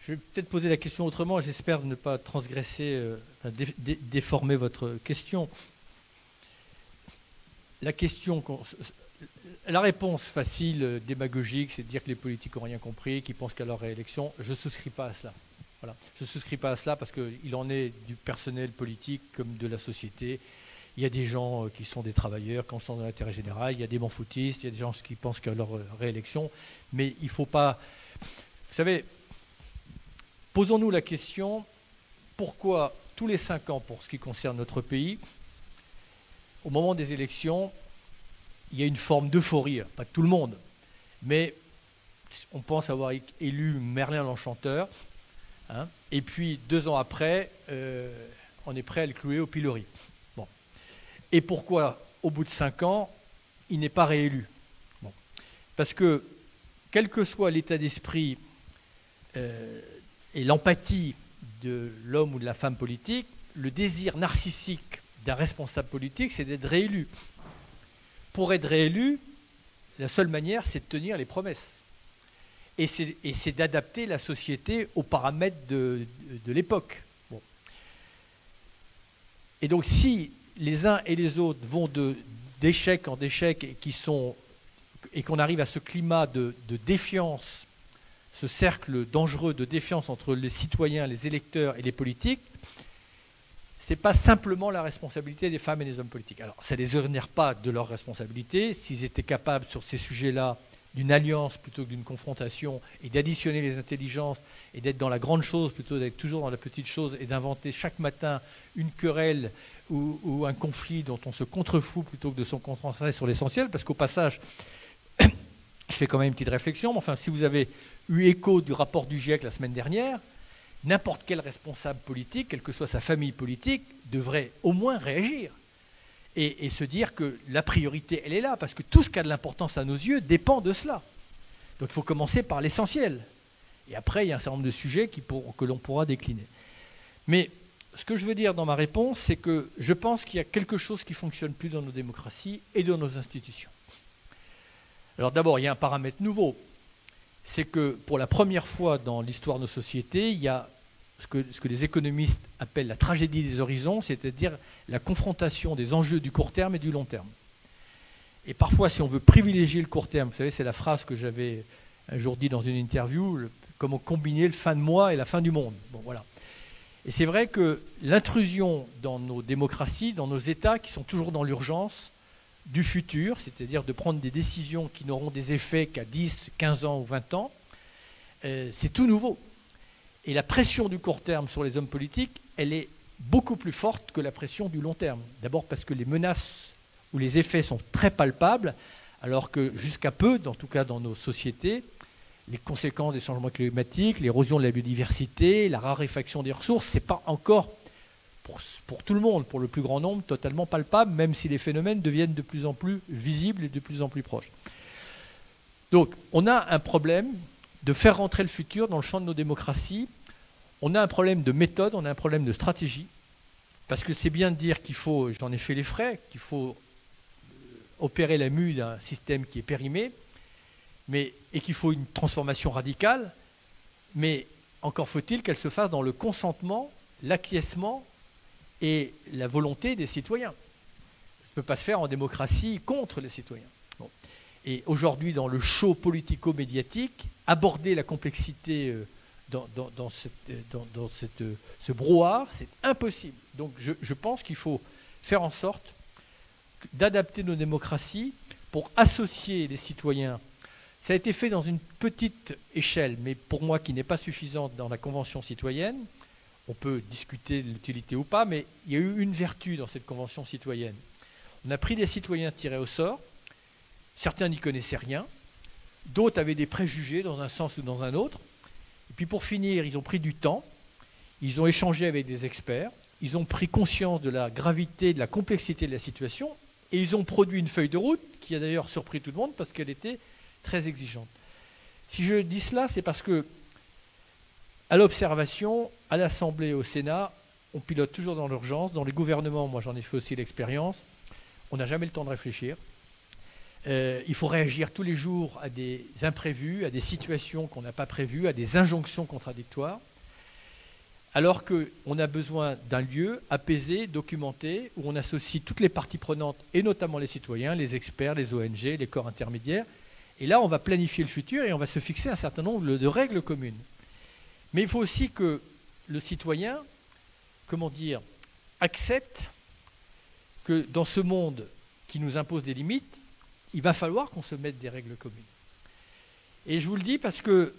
je vais peut-être poser la question autrement, j'espère ne pas transgresser, déformer votre question. La réponse facile, démagogique, c'est de dire que les politiques n'ont rien compris, qu'ils pensent qu'à leur réélection. Je ne souscris pas à cela. Voilà. Je ne souscris pas à cela parce qu'il en est du personnel politique comme de la société. Il y a des gens qui sont des travailleurs, qui sont dans l'intérêt général, il y a des m'en-foutistes, il y a des gens qui pensent qu'à leur réélection. Mais il ne faut pas... Vous savez, posons-nous la question, pourquoi tous les 5 ans, pour ce qui concerne notre pays, au moment des élections, il y a une forme d'euphorie, pas de tout le monde, mais on pense avoir élu Merlin l'Enchanteur, hein, et puis 2 ans après, on est prêt à le clouer au pilori. Bon. Et pourquoi, au bout de 5 ans, il n'est pas réélu? Bon. Parce que, quel que soit l'état d'esprit et l'empathie de l'homme ou de la femme politique, le désir narcissique d'un responsable politique, c'est d'être réélu. Pour être réélu, la seule manière, c'est de tenir les promesses. Et c'est d'adapter la société aux paramètres de l'époque. Bon. Et donc, si les uns et les autres vont d'échec en échec et qu'on arrive à ce climat de défiance, ce cercle dangereux de défiance entre les citoyens, les électeurs et les politiques, ce n'est pas simplement la responsabilité des femmes et des hommes politiques. Alors, ça ne les exonère pas de leur responsabilité. S'ils étaient capables, sur ces sujets-là, d'une alliance plutôt que d'une confrontation, et d'additionner les intelligences, et d'être dans la grande chose plutôt d'être toujours dans la petite chose, et d'inventer chaque matin une querelle ou un conflit dont on se contrefout plutôt que de se concentrer sur l'essentiel, parce qu'au passage, je fais quand même une petite réflexion, mais enfin, si vous avez eu écho du rapport du GIEC la semaine dernière, n'importe quel responsable politique, quelle que soit sa famille politique, devrait au moins réagir et se dire que la priorité, elle est là, parce que tout ce qui a de l'importance à nos yeux dépend de cela. Donc il faut commencer par l'essentiel. Et après, il y a un certain nombre de sujets que l'on pourra décliner. Mais ce que je veux dire dans ma réponse, c'est que je pense qu'il y a quelque chose qui ne fonctionne plus dans nos démocraties et dans nos institutions. Alors d'abord, il y a un paramètre nouveau. C'est que pour la première fois dans l'histoire de nos sociétés, il y a ce que les économistes appellent la tragédie des horizons, c'est-à-dire la confrontation des enjeux du court terme et du long terme. Et parfois, si on veut privilégier le court terme, vous savez, c'est la phrase que j'avais un jour dit dans une interview, comment combiner le fin de mois et la fin du monde. Bon, voilà. Et c'est vrai que l'intrusion dans nos démocraties, dans nos États, qui sont toujours dans l'urgence du futur, c'est-à-dire de prendre des décisions qui n'auront des effets qu'à 10, 15 ans ou 20 ans, c'est tout nouveau. Et la pression du court terme sur les hommes politiques, elle est beaucoup plus forte que la pression du long terme. D'abord parce que les menaces ou les effets sont très palpables, alors que jusqu'à peu, en tout cas dans nos sociétés, les conséquences des changements climatiques, l'érosion de la biodiversité, la raréfaction des ressources, ce n'est pas encore, pour tout le monde, pour le plus grand nombre, totalement palpable, même si les phénomènes deviennent de plus en plus visibles et de plus en plus proches. Donc, on a un problème de faire rentrer le futur dans le champ de nos démocraties. On a un problème de méthode, on a un problème de stratégie, parce que c'est bien de dire qu'il faut, j'en ai fait les frais, qu'il faut opérer la mue d'un système qui est périmé, et qu'il faut une transformation radicale, mais encore faut-il qu'elle se fasse dans le consentement, l'acquiescement et la volonté des citoyens. Ça ne peut pas se faire en démocratie contre les citoyens. Bon. Et aujourd'hui, dans le show politico-médiatique, aborder la complexité dans ce brouhaha, c'est impossible. Donc je pense qu'il faut faire en sorte d'adapter nos démocraties pour associer les citoyens. Ça a été fait dans une petite échelle, mais pour moi qui n'est pas suffisante dans la Convention citoyenne. On peut discuter de l'utilité ou pas, mais il y a eu une vertu dans cette Convention citoyenne. On a pris des citoyens tirés au sort, certains n'y connaissaient rien, d'autres avaient des préjugés dans un sens ou dans un autre, et puis pour finir, ils ont pris du temps, ils ont échangé avec des experts, ils ont pris conscience de la gravité, de la complexité de la situation, et ils ont produit une feuille de route qui a d'ailleurs surpris tout le monde parce qu'elle était très exigeante. Si je dis cela, c'est parce que à l'observation, à l'Assemblée et au Sénat, on pilote toujours dans l'urgence. Dans les gouvernements, moi j'en ai fait aussi l'expérience, on n'a jamais le temps de réfléchir. Il faut réagir tous les jours à des imprévus, à des situations qu'on n'a pas prévues, à des injonctions contradictoires, alors qu'on a besoin d'un lieu apaisé, documenté, où on associe toutes les parties prenantes, et notamment les citoyens, les experts, les ONG, les corps intermédiaires. Et là, on va planifier le futur et on va se fixer un certain nombre de règles communes. Mais il faut aussi que le citoyen, accepte que dans ce monde qui nous impose des limites, il va falloir qu'on se mette des règles communes. Et je vous le dis parce que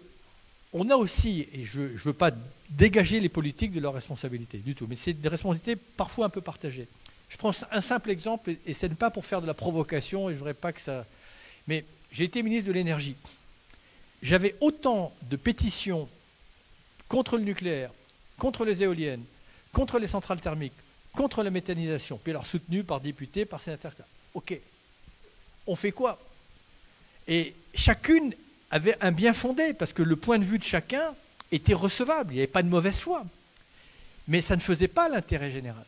on a aussi, et je ne veux pas dégager les politiques de leurs responsabilités du tout, mais c'est des responsabilités parfois un peu partagées. Je prends un simple exemple, et ce n'est pas pour faire de la provocation, et je ne voudrais pas que ça... Mais j'ai été ministre de l'énergie. J'avais autant de pétitions contre le nucléaire, contre les éoliennes, contre les centrales thermiques, contre la méthanisation, puis alors soutenues par députés, par sénateurs, etc. Ok, on fait quoi? Et chacune avait un bien fondé, parce que le point de vue de chacun était recevable, il n'y avait pas de mauvaise foi. Mais ça ne faisait pas l'intérêt général.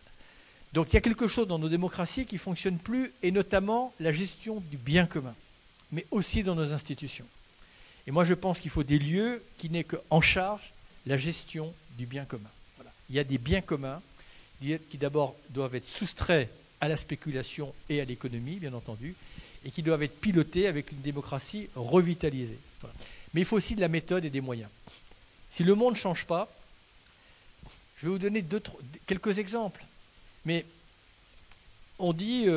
Donc il y a quelque chose dans nos démocraties qui ne fonctionne plus, et notamment la gestion du bien commun, mais aussi dans nos institutions. Et moi je pense qu'il faut des lieux qui n'aient qu'en charge la gestion du bien commun. Voilà. Il y a des biens communs qui d'abord doivent être soustraits à la spéculation et à l'économie, bien entendu, et qui doivent être pilotés avec une démocratie revitalisée. Voilà. Mais il faut aussi de la méthode et des moyens. Si le monde ne change pas, je vais vous donner quelques exemples. Mais on dit,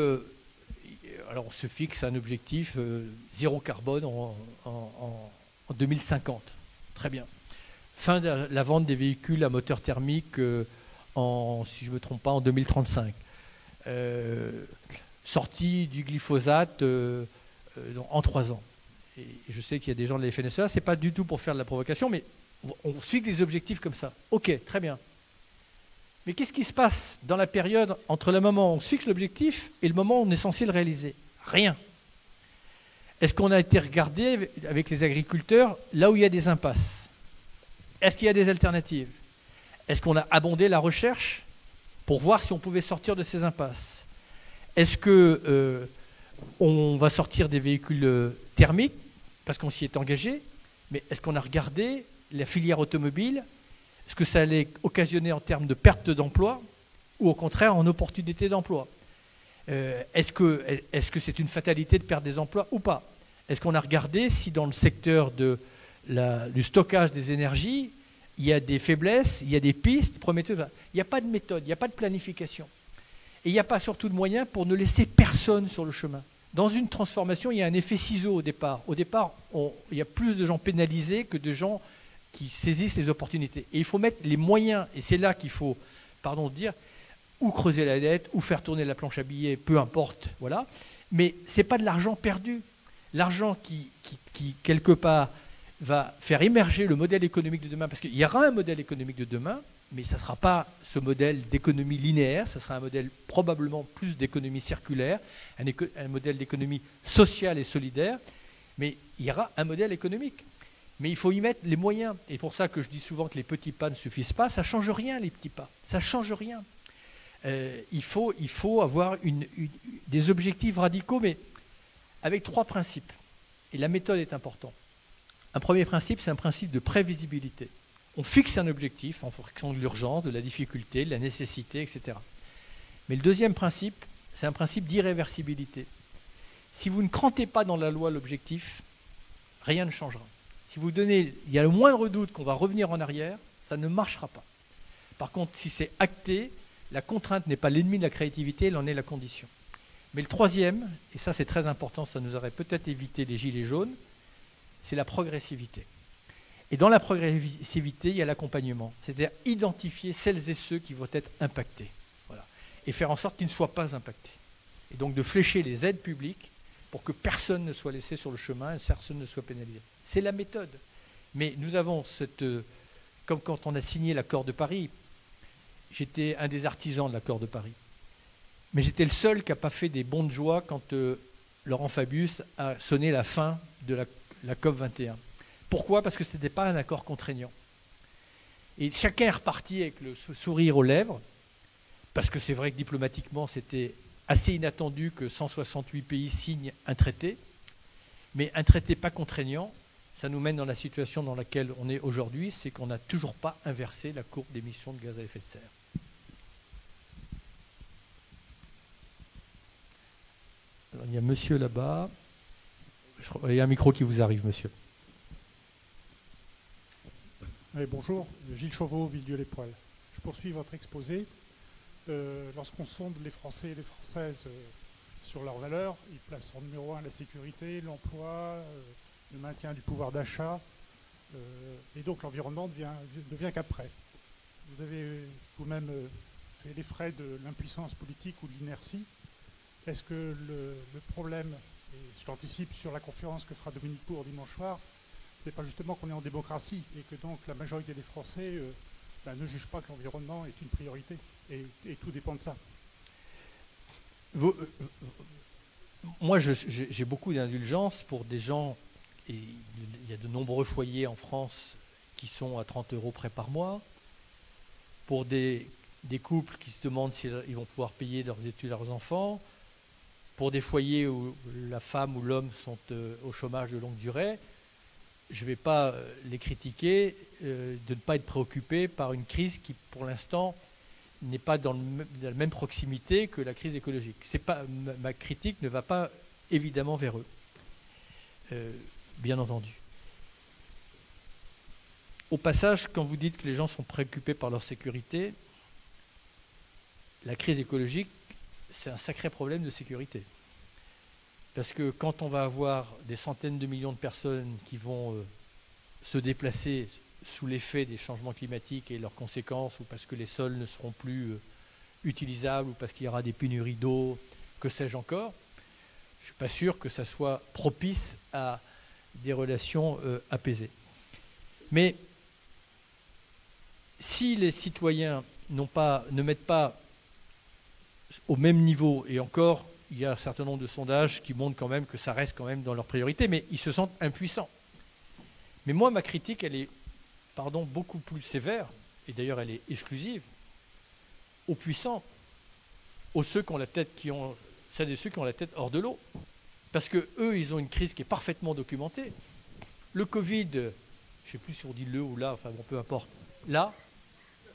alors on se fixe un objectif zéro carbone en 2050. Très bien. Fin de la vente des véhicules à moteur thermique si je ne me trompe pas, en 2035. Sortie du glyphosate en 3 ans. Et je sais qu'il y a des gens de la FNSEA, ce n'est pas du tout pour faire de la provocation, mais on fixe des objectifs comme ça. Ok, très bien. Mais qu'est-ce qui se passe dans la période entre le moment où on fixe l'objectif et le moment où on est censé le réaliser? Rien. Est-ce qu'on a été regardé avec les agriculteurs là où il y a des impasses? Est-ce qu'il y a des alternatives? Est-ce qu'on a abondé la recherche pour voir si on pouvait sortir de ces impasses? Est-ce On va sortir des véhicules thermiques parce qu'on s'y est engagé, mais est-ce qu'on a regardé la filière automobile, ce que ça allait occasionner en termes de perte d'emploi ou au contraire en opportunité d'emploi? Est-ce que c'est une fatalité de perdre des emplois ou pas? Est-ce qu'on a regardé si dans le secteur du stockage des énergies, il y a des faiblesses, il y a des pistes prometteuses? Il n'y a pas de méthode, il n'y a pas de planification. Et il n'y a pas surtout de moyens pour ne laisser personne sur le chemin. Dans une transformation, il y a un effet ciseau au départ. Au départ, il y a plus de gens pénalisés que de gens qui saisissent les opportunités. Et il faut mettre les moyens, et c'est là qu'il faut, dire, ou creuser la dette, ou faire tourner la planche à billets, peu importe, voilà. Mais ce n'est pas de l'argent perdu. L'argent qui, quelque part, va faire émerger le modèle économique de demain, parce qu'il y aura un modèle économique de demain, mais ça ne sera pas ce modèle d'économie linéaire, ça sera un modèle probablement plus d'économie circulaire, un modèle d'économie sociale et solidaire, mais il y aura un modèle économique. Mais il faut y mettre les moyens. Et pour ça que je dis souvent que les petits pas ne suffisent pas, ça ne change rien les petits pas, ça ne change rien. Il faut avoir des objectifs radicaux, mais avec 3 principes. Et la méthode est importante. Un premier principe, c'est un principe de prévisibilité. On fixe un objectif en fonction de l'urgence, de la difficulté, de la nécessité, etc. Mais le deuxième principe, c'est un principe d'irréversibilité. Si vous ne crantez pas dans la loi l'objectif, rien ne changera. Si vous donnez, il y a le moindre doute qu'on va revenir en arrière, ça ne marchera pas. Par contre, si c'est acté, la contrainte n'est pas l'ennemi de la créativité, elle en est la condition. Mais le troisième, et ça c'est très important, ça nous aurait peut-être évité les gilets jaunes, c'est la progressivité. Et dans la progressivité, il y a l'accompagnement, c'est-à-dire identifier celles et ceux qui vont être impactés, voilà, et faire en sorte qu'ils ne soient pas impactés. Et donc de flécher les aides publiques pour que personne ne soit laissé sur le chemin et personne ne soit pénalisé. C'est la méthode. Mais nous avons comme quand on a signé l'accord de Paris, j'étais un des artisans de l'accord de Paris. Mais j'étais le seul qui n'a pas fait des bonds de joie quand Laurent Fabius a sonné la fin de la COP 21. Pourquoi? Parce que ce n'était pas un accord contraignant. Et chacun est reparti avec le sourire aux lèvres, parce que c'est vrai que diplomatiquement, c'était assez inattendu que 168 pays signent un traité, mais un traité pas contraignant, ça nous mène dans la situation dans laquelle on est aujourd'hui, c'est qu'on n'a toujours pas inversé la courbe d'émissions de gaz à effet de serre. Alors, il y a monsieur là-bas. Il y a un micro qui vous arrive, monsieur. Oui, bonjour, Gilles Chauveau, Villedieu-les-Poils. Je poursuis votre exposé. Lorsqu'on sonde les Français et les Françaises sur leurs valeurs, ils placent en numéro 1 la sécurité, l'emploi, le maintien du pouvoir d'achat, et donc l'environnement ne vient qu'après. Vous avez vous-même fait les frais de l'impuissance politique ou de l'inertie. Est-ce que le problème, et je l'anticipe sur la conférence que fera Dominique Bourg dimanche soir, c'est pas justement qu'on est en démocratie et que donc la majorité des Français ne jugent pas que l'environnement est une priorité et tout dépend de ça. Moi, j'ai beaucoup d'indulgence pour des gens, et il y a de nombreux foyers en France qui sont à 30 € près par mois, pour des couples qui se demandent s'ils vont pouvoir payer leurs études à leurs enfants, pour des foyers où la femme ou l'homme sont au chômage de longue durée. Je ne vais pas les critiquer de ne pas être préoccupés par une crise qui, pour l'instant, n'est pas dans la même proximité que la crise écologique. Ma critique ne va pas évidemment vers eux, bien entendu. Au passage, quand vous dites que les gens sont préoccupés par leur sécurité, la crise écologique, c'est un sacré problème de sécurité. Parce que quand on va avoir des centaines de millions de personnes qui vont se déplacer sous l'effet des changements climatiques et leurs conséquences, ou parce que les sols ne seront plus utilisables, ou parce qu'il y aura des pénuries d'eau, que sais-je encore, je ne suis pas sûr que ça soit propice à des relations apaisées. Mais si les citoyens ne mettent pas au même niveau, et encore, il y a un certain nombre de sondages qui montrent quand même que ça reste quand même dans leurs priorités, mais ils se sentent impuissants. Mais moi, ma critique, elle est, beaucoup plus sévère, et d'ailleurs elle est exclusive, aux puissants, aux ceux qui ont la tête, celles et ceux qui ont la tête hors de l'eau. parce qu'eux, ils ont une crise qui est parfaitement documentée. Le Covid, je ne sais plus si on dit le ou là, enfin bon, peu importe. Là,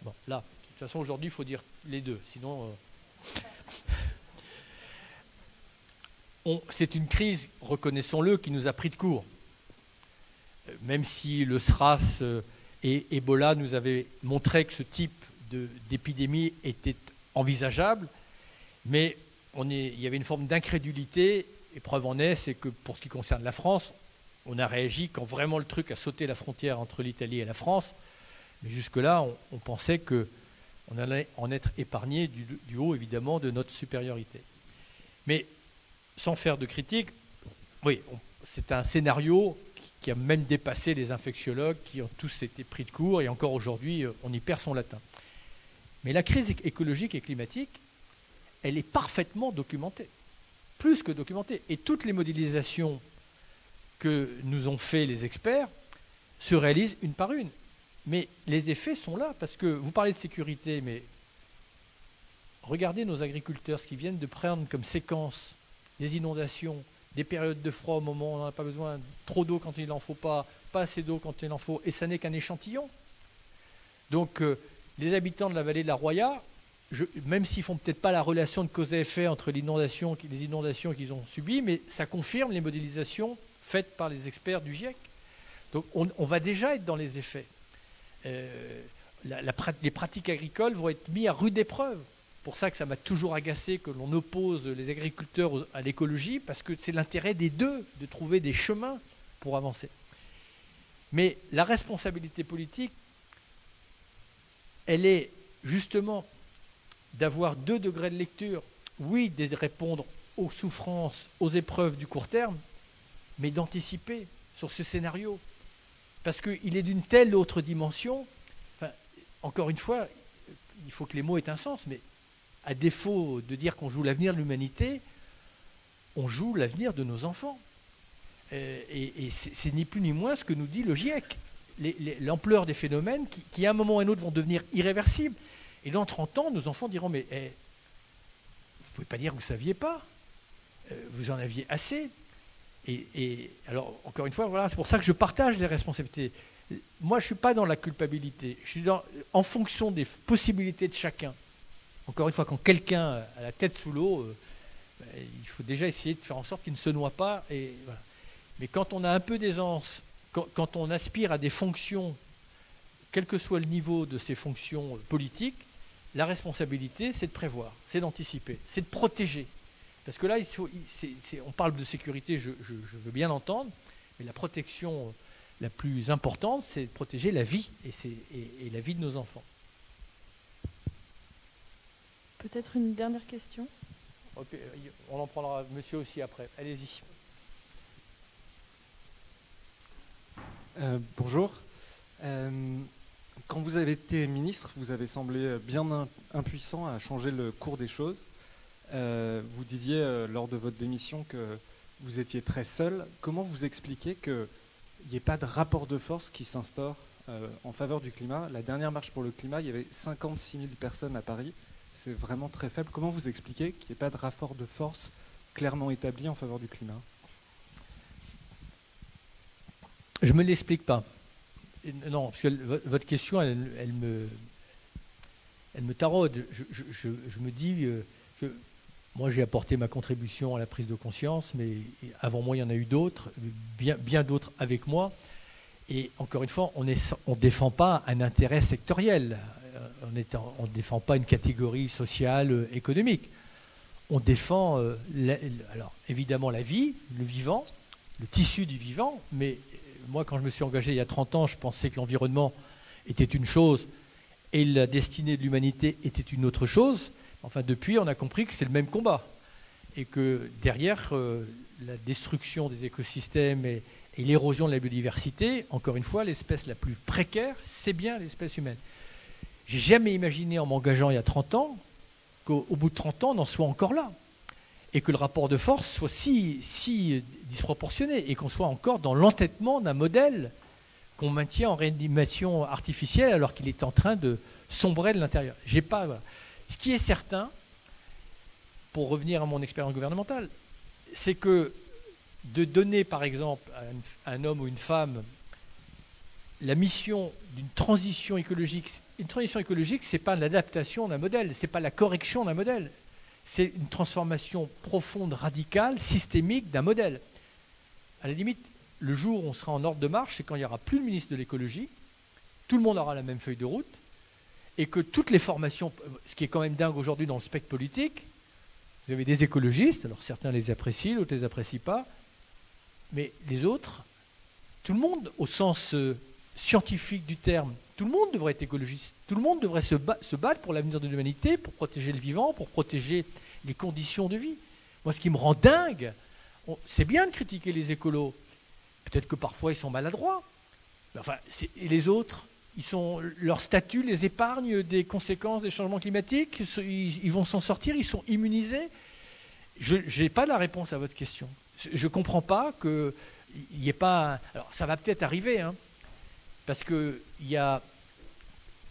bon, là. De toute façon, aujourd'hui, il faut dire les deux, sinon... c'est une crise, reconnaissons-le, qui nous a pris de court. Même si le SRAS et Ebola nous avaient montré que ce type d'épidémie était envisageable, mais il y avait une forme d'incrédulité, et preuve en est, c'est que pour ce qui concerne la France, on a réagi quand vraiment le truc a sauté la frontière entre l'Italie et la France, mais jusque-là, on pensait qu'on allait en être épargné du haut, évidemment, de notre supériorité. Mais sans faire de critique, oui, c'est un scénario qui a même dépassé les infectiologues qui ont tous été pris de court, et encore aujourd'hui, on y perd son latin. Mais la crise écologique et climatique, elle est parfaitement documentée, plus que documentée. Et toutes les modélisations que nous ont fait les experts se réalisent une par une. Mais les effets sont là, parce que vous parlez de sécurité, mais regardez nos agriculteurs, ce qu'ils viennent de prendre comme séquence, des inondations, des périodes de froid au moment où on n'en a pas besoin, trop d'eau quand il n'en faut pas assez d'eau quand il en faut, et ça n'est qu'un échantillon. Donc les habitants de la vallée de la Roya, même s'ils ne font peut-être pas la relation de cause à effet entre les inondations qu'ils ont subies, mais ça confirme les modélisations faites par les experts du GIEC. Donc on va déjà être dans les effets. Les pratiques agricoles vont être mises à rude épreuve. C'est pour ça que ça m'a toujours agacé que l'on oppose les agriculteurs à l'écologie, parce que c'est l'intérêt des deux de trouver des chemins pour avancer. Mais la responsabilité politique, elle est justement d'avoir 2 degrés de lecture, oui, de répondre aux souffrances, aux épreuves du court terme, mais d'anticiper sur ce scénario. Parce qu'il est d'une telle autre dimension, enfin, encore une fois, il faut que les mots aient un sens, mais à défaut de dire qu'on joue l'avenir de l'humanité, on joue l'avenir de nos enfants. Et c'est ni plus ni moins ce que nous dit le GIEC. L'ampleur des phénomènes qui, à un moment ou à un autre, vont devenir irréversibles. Et dans 30 ans, nos enfants diront, mais vous ne pouvez pas dire que vous ne saviez pas. Vous en aviez assez. Et alors, encore une fois, voilà, c'est pour ça que je partage les responsabilités. Moi, je ne suis pas dans la culpabilité. Je suis en fonction des possibilités de chacun. Encore une fois, quand quelqu'un a la tête sous l'eau, il faut déjà essayer de faire en sorte qu'il ne se noie pas. Et voilà. Mais quand on a un peu d'aisance, quand on aspire à des fonctions, quel que soit le niveau de ces fonctions politiques, la responsabilité, c'est de prévoir, c'est d'anticiper, c'est de protéger. Parce que là, on parle de sécurité, je veux bien entendre, mais la protection la plus importante, c'est de protéger la vie et la vie de nos enfants. Peut-être une dernière question. On en prendra monsieur aussi après. Allez-y. Bonjour. Quand vous avez été ministre, vous avez semblé bien impuissant à changer le cours des choses. Vous disiez lors de votre démission que vous étiez très seul. Comment vous expliquez qu'il n'y ait pas de rapport de force qui s'instaure en faveur du climat? La dernière marche pour le climat, il y avait 56 000 personnes à Paris. C'est vraiment très faible. Comment vous expliquez qu'il n'y ait pas de rapport de force clairement établi en faveur du climat? Je ne me l'explique pas. Non, parce que votre question, elle me taraude. Je me dis que moi, j'ai apporté ma contribution à la prise de conscience, mais avant moi, il y en a eu d'autres, bien d'autres avec moi. Et encore une fois, on ne défend pas un intérêt sectoriel. On ne défend pas une catégorie sociale, économique. On défend, alors évidemment, la vie, le vivant, le tissu du vivant, mais moi, quand je me suis engagé il y a 30 ans, je pensais que l'environnement était une chose et la destinée de l'humanité était une autre chose. Enfin, depuis, on a compris que c'est le même combat et que derrière la destruction des écosystèmes et l'érosion de la biodiversité, encore une fois, l'espèce la plus précaire, c'est bien l'espèce humaine. J'ai jamais imaginé en m'engageant il y a 30 ans qu'au bout de 30 ans, on en soit encore là. Et que le rapport de force soit si disproportionné et qu'on soit encore dans l'entêtement d'un modèle qu'on maintient en réanimation artificielle alors qu'il est en train de sombrer de l'intérieur. Voilà. Ce qui est certain, pour revenir à mon expérience gouvernementale, c'est que de donner, par exemple, à un homme ou une femme la mission d'une transition écologique. Une transition écologique, ce n'est pas l'adaptation d'un modèle, ce n'est pas la correction d'un modèle. C'est une transformation profonde, radicale, systémique d'un modèle. À la limite, le jour où on sera en ordre de marche, c'est quand il n'y aura plus le ministre de l'écologie, tout le monde aura la même feuille de route, et que toutes les formations, ce qui est quand même dingue aujourd'hui dans le spectre politique, vous avez des écologistes, alors certains les apprécient, d'autres ne les apprécient pas, mais les autres, tout le monde, au sens scientifique du terme, tout le monde devrait être écologiste, tout le monde devrait se battre pour l'avenir de l'humanité, pour protéger le vivant, pour protéger les conditions de vie. Moi, ce qui me rend dingue, c'est bien de critiquer les écolos, peut-être que parfois ils sont maladroits, mais enfin, et les autres, leur statut les épargne des conséquences des changements climatiques, ils vont s'en sortir, ils sont immunisés. Je n'ai pas la réponse à votre question. Je ne comprends pas qu'il n'y ait pas... Alors, ça va peut-être arriver, hein, parce qu'il y a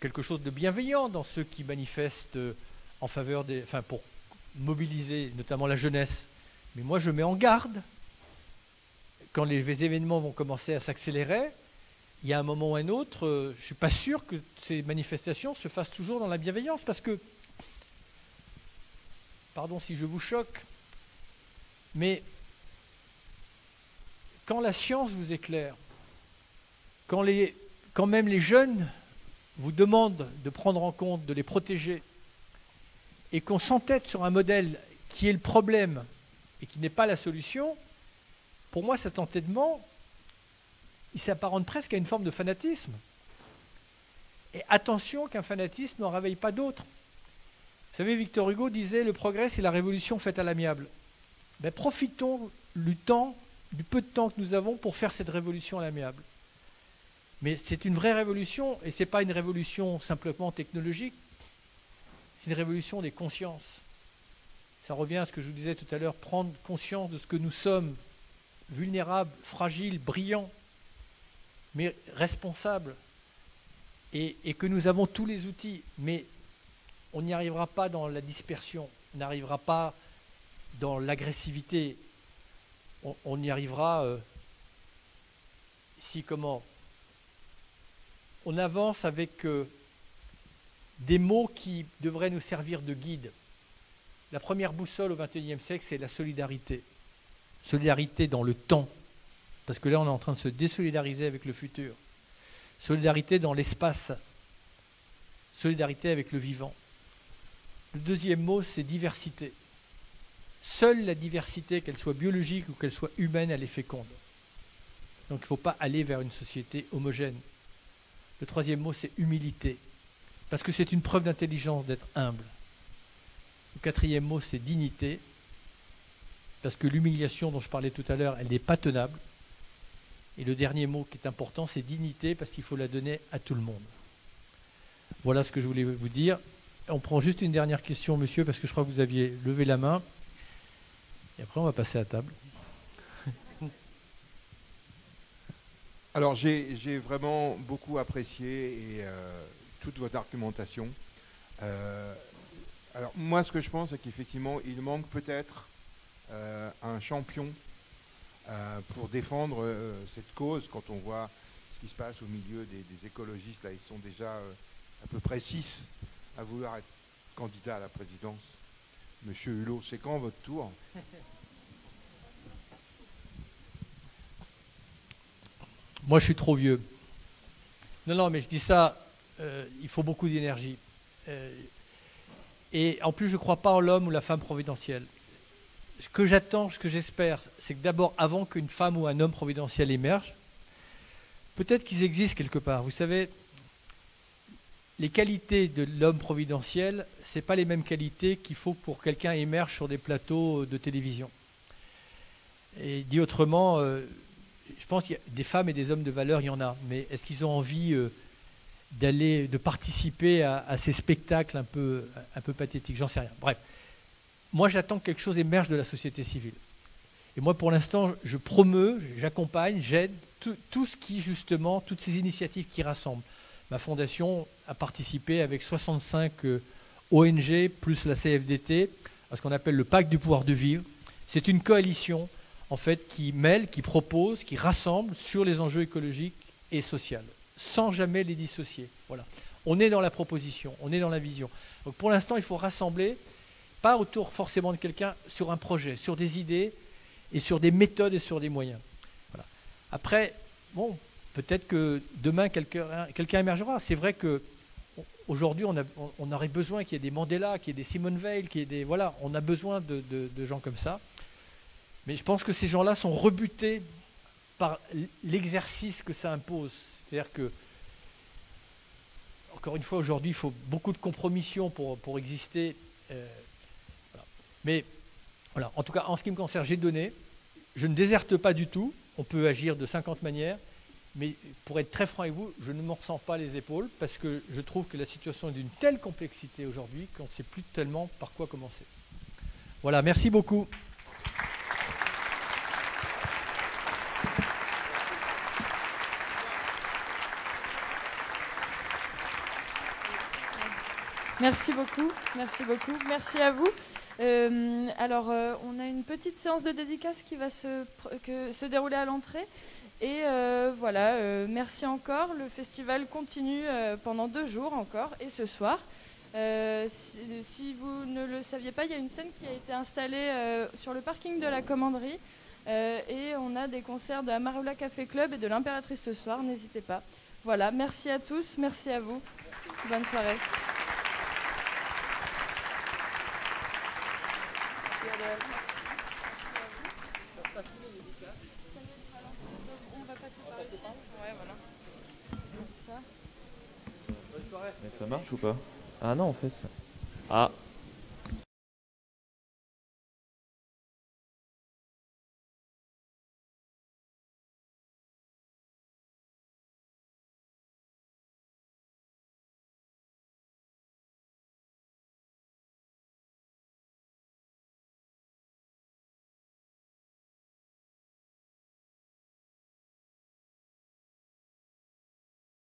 quelque chose de bienveillant dans ceux qui manifestent en faveur pour mobiliser notamment la jeunesse. Mais moi, je mets en garde. Quand les événements vont commencer à s'accélérer, il y a un moment ou un autre, je ne suis pas sûr que ces manifestations se fassent toujours dans la bienveillance, parce que, pardon si je vous choque, mais quand la science vous éclaire, quand même les jeunes vous demandent de prendre en compte, de les protéger, et qu'on s'entête sur un modèle qui est le problème et qui n'est pas la solution, pour moi cet entêtement, il s'apparente presque à une forme de fanatisme. Et attention qu'un fanatisme n'en réveille pas d'autres. Vous savez, Victor Hugo disait « Le progrès, c'est la révolution faite à l'amiable ». Ben, profitons du peu de temps que nous avons pour faire cette révolution à l'amiable. Mais c'est une vraie révolution, et ce n'est pas une révolution simplement technologique, c'est une révolution des consciences. Ça revient à ce que je vous disais tout à l'heure, prendre conscience de ce que nous sommes, vulnérables, fragiles, brillants, mais responsables, et que nous avons tous les outils, mais on n'y arrivera pas dans la dispersion, on n'arrivera pas dans l'agressivité, on y arrivera si comment on avance avec des mots qui devraient nous servir de guide. La première boussole au XXIe siècle, c'est la solidarité. Solidarité dans le temps, parce que là, on est en train de se désolidariser avec le futur. Solidarité dans l'espace. Solidarité avec le vivant. Le deuxième mot, c'est diversité. Seule la diversité, qu'elle soit biologique ou qu'elle soit humaine, elle est féconde. Donc il ne faut pas aller vers une société homogène. Le troisième mot, c'est humilité. Parce que c'est une preuve d'intelligence d'être humble. Le quatrième mot, c'est dignité. Parce que l'humiliation dont je parlais tout à l'heure, elle n'est pas tenable. Et le dernier mot qui est important, c'est dignité, parce qu'il faut la donner à tout le monde. Voilà ce que je voulais vous dire. On prend juste une dernière question, monsieur, parce que je crois que vous aviez levé la main. Et après, on va passer à table. Alors, j'ai vraiment beaucoup apprécié toute votre argumentation. Alors, moi, ce que je pense, c'est qu'effectivement, il manque peut-être un champion pour défendre cette cause. Quand on voit ce qui se passe au milieu des écologistes, là, ils sont déjà à peu près 6 à vouloir être candidat à la présidence. Monsieur Hulot, c'est quand votre tour? Moi, je suis trop vieux. Non, mais je dis ça, il faut beaucoup d'énergie. Et en plus, je ne crois pas en l'homme ou la femme providentielle. Ce que j'attends, ce que j'espère, c'est que d'abord, avant qu'une femme ou un homme providentiel émerge, peut-être qu'ils existent quelque part. Vous savez, les qualités de l'homme providentiel, ce n'est pas les mêmes qualités qu'il faut pour quelqu'un émerge sur des plateaux de télévision. Et dit autrement, je pense qu'il y a des femmes et des hommes de valeur, il y en a, mais est-ce qu'ils ont envie de participer à ces spectacles un peu pathétiques? J'en sais rien. Bref, moi j'attends que quelque chose émerge de la société civile. Et moi pour l'instant, je promeus, j'accompagne, j'aide tout ce qui justement, toutes ces initiatives qui rassemblent. Ma fondation a participé avec 65 ONG plus la CFDT à ce qu'on appelle le pacte du pouvoir de vivre. C'est une coalition en fait, qui mêle, qui propose, qui rassemble sur les enjeux écologiques et sociaux, sans jamais les dissocier. Voilà. On est dans la proposition, on est dans la vision. Donc pour l'instant, il faut rassembler, pas autour forcément de quelqu'un, sur un projet, sur des idées et sur des méthodes et sur des moyens. Voilà. Après, bon, peut-être que demain, quelqu'un émergera. C'est vrai qu'aujourd'hui, on aurait besoin qu'il y ait des Mandela, qu'il y ait des Simone Veil, qu'il y ait des... Voilà, on a besoin de gens comme ça. Mais je pense que ces gens-là sont rebutés par l'exercice que ça impose. C'est-à-dire que, encore une fois, aujourd'hui, il faut beaucoup de compromissions pour exister. Voilà. Mais, voilà, en tout cas, en ce qui me concerne, j'ai donné. Je ne déserte pas du tout. On peut agir de 50 manières. Mais pour être très franc avec vous, je ne m'en ressens pas les épaules parce que je trouve que la situation est d'une telle complexité aujourd'hui qu'on ne sait plus tellement par quoi commencer. Voilà, merci beaucoup. Merci beaucoup, merci beaucoup. Merci à vous. Alors, on a une petite séance de dédicace qui va se dérouler à l'entrée. Et voilà, merci encore. Le festival continue pendant 2 jours encore et ce soir. Si vous ne le saviez pas, il y a une scène qui a été installée sur le parking de la Commanderie. Et on a des concerts de Amarula Café Club et de l'Impératrice ce soir, n'hésitez pas. Voilà, merci à tous, merci à vous. Bonne soirée. On va passer par ici. Ouais, voilà. Comme ça. Mais ça marche ou pas? Ah non, en fait. Ah.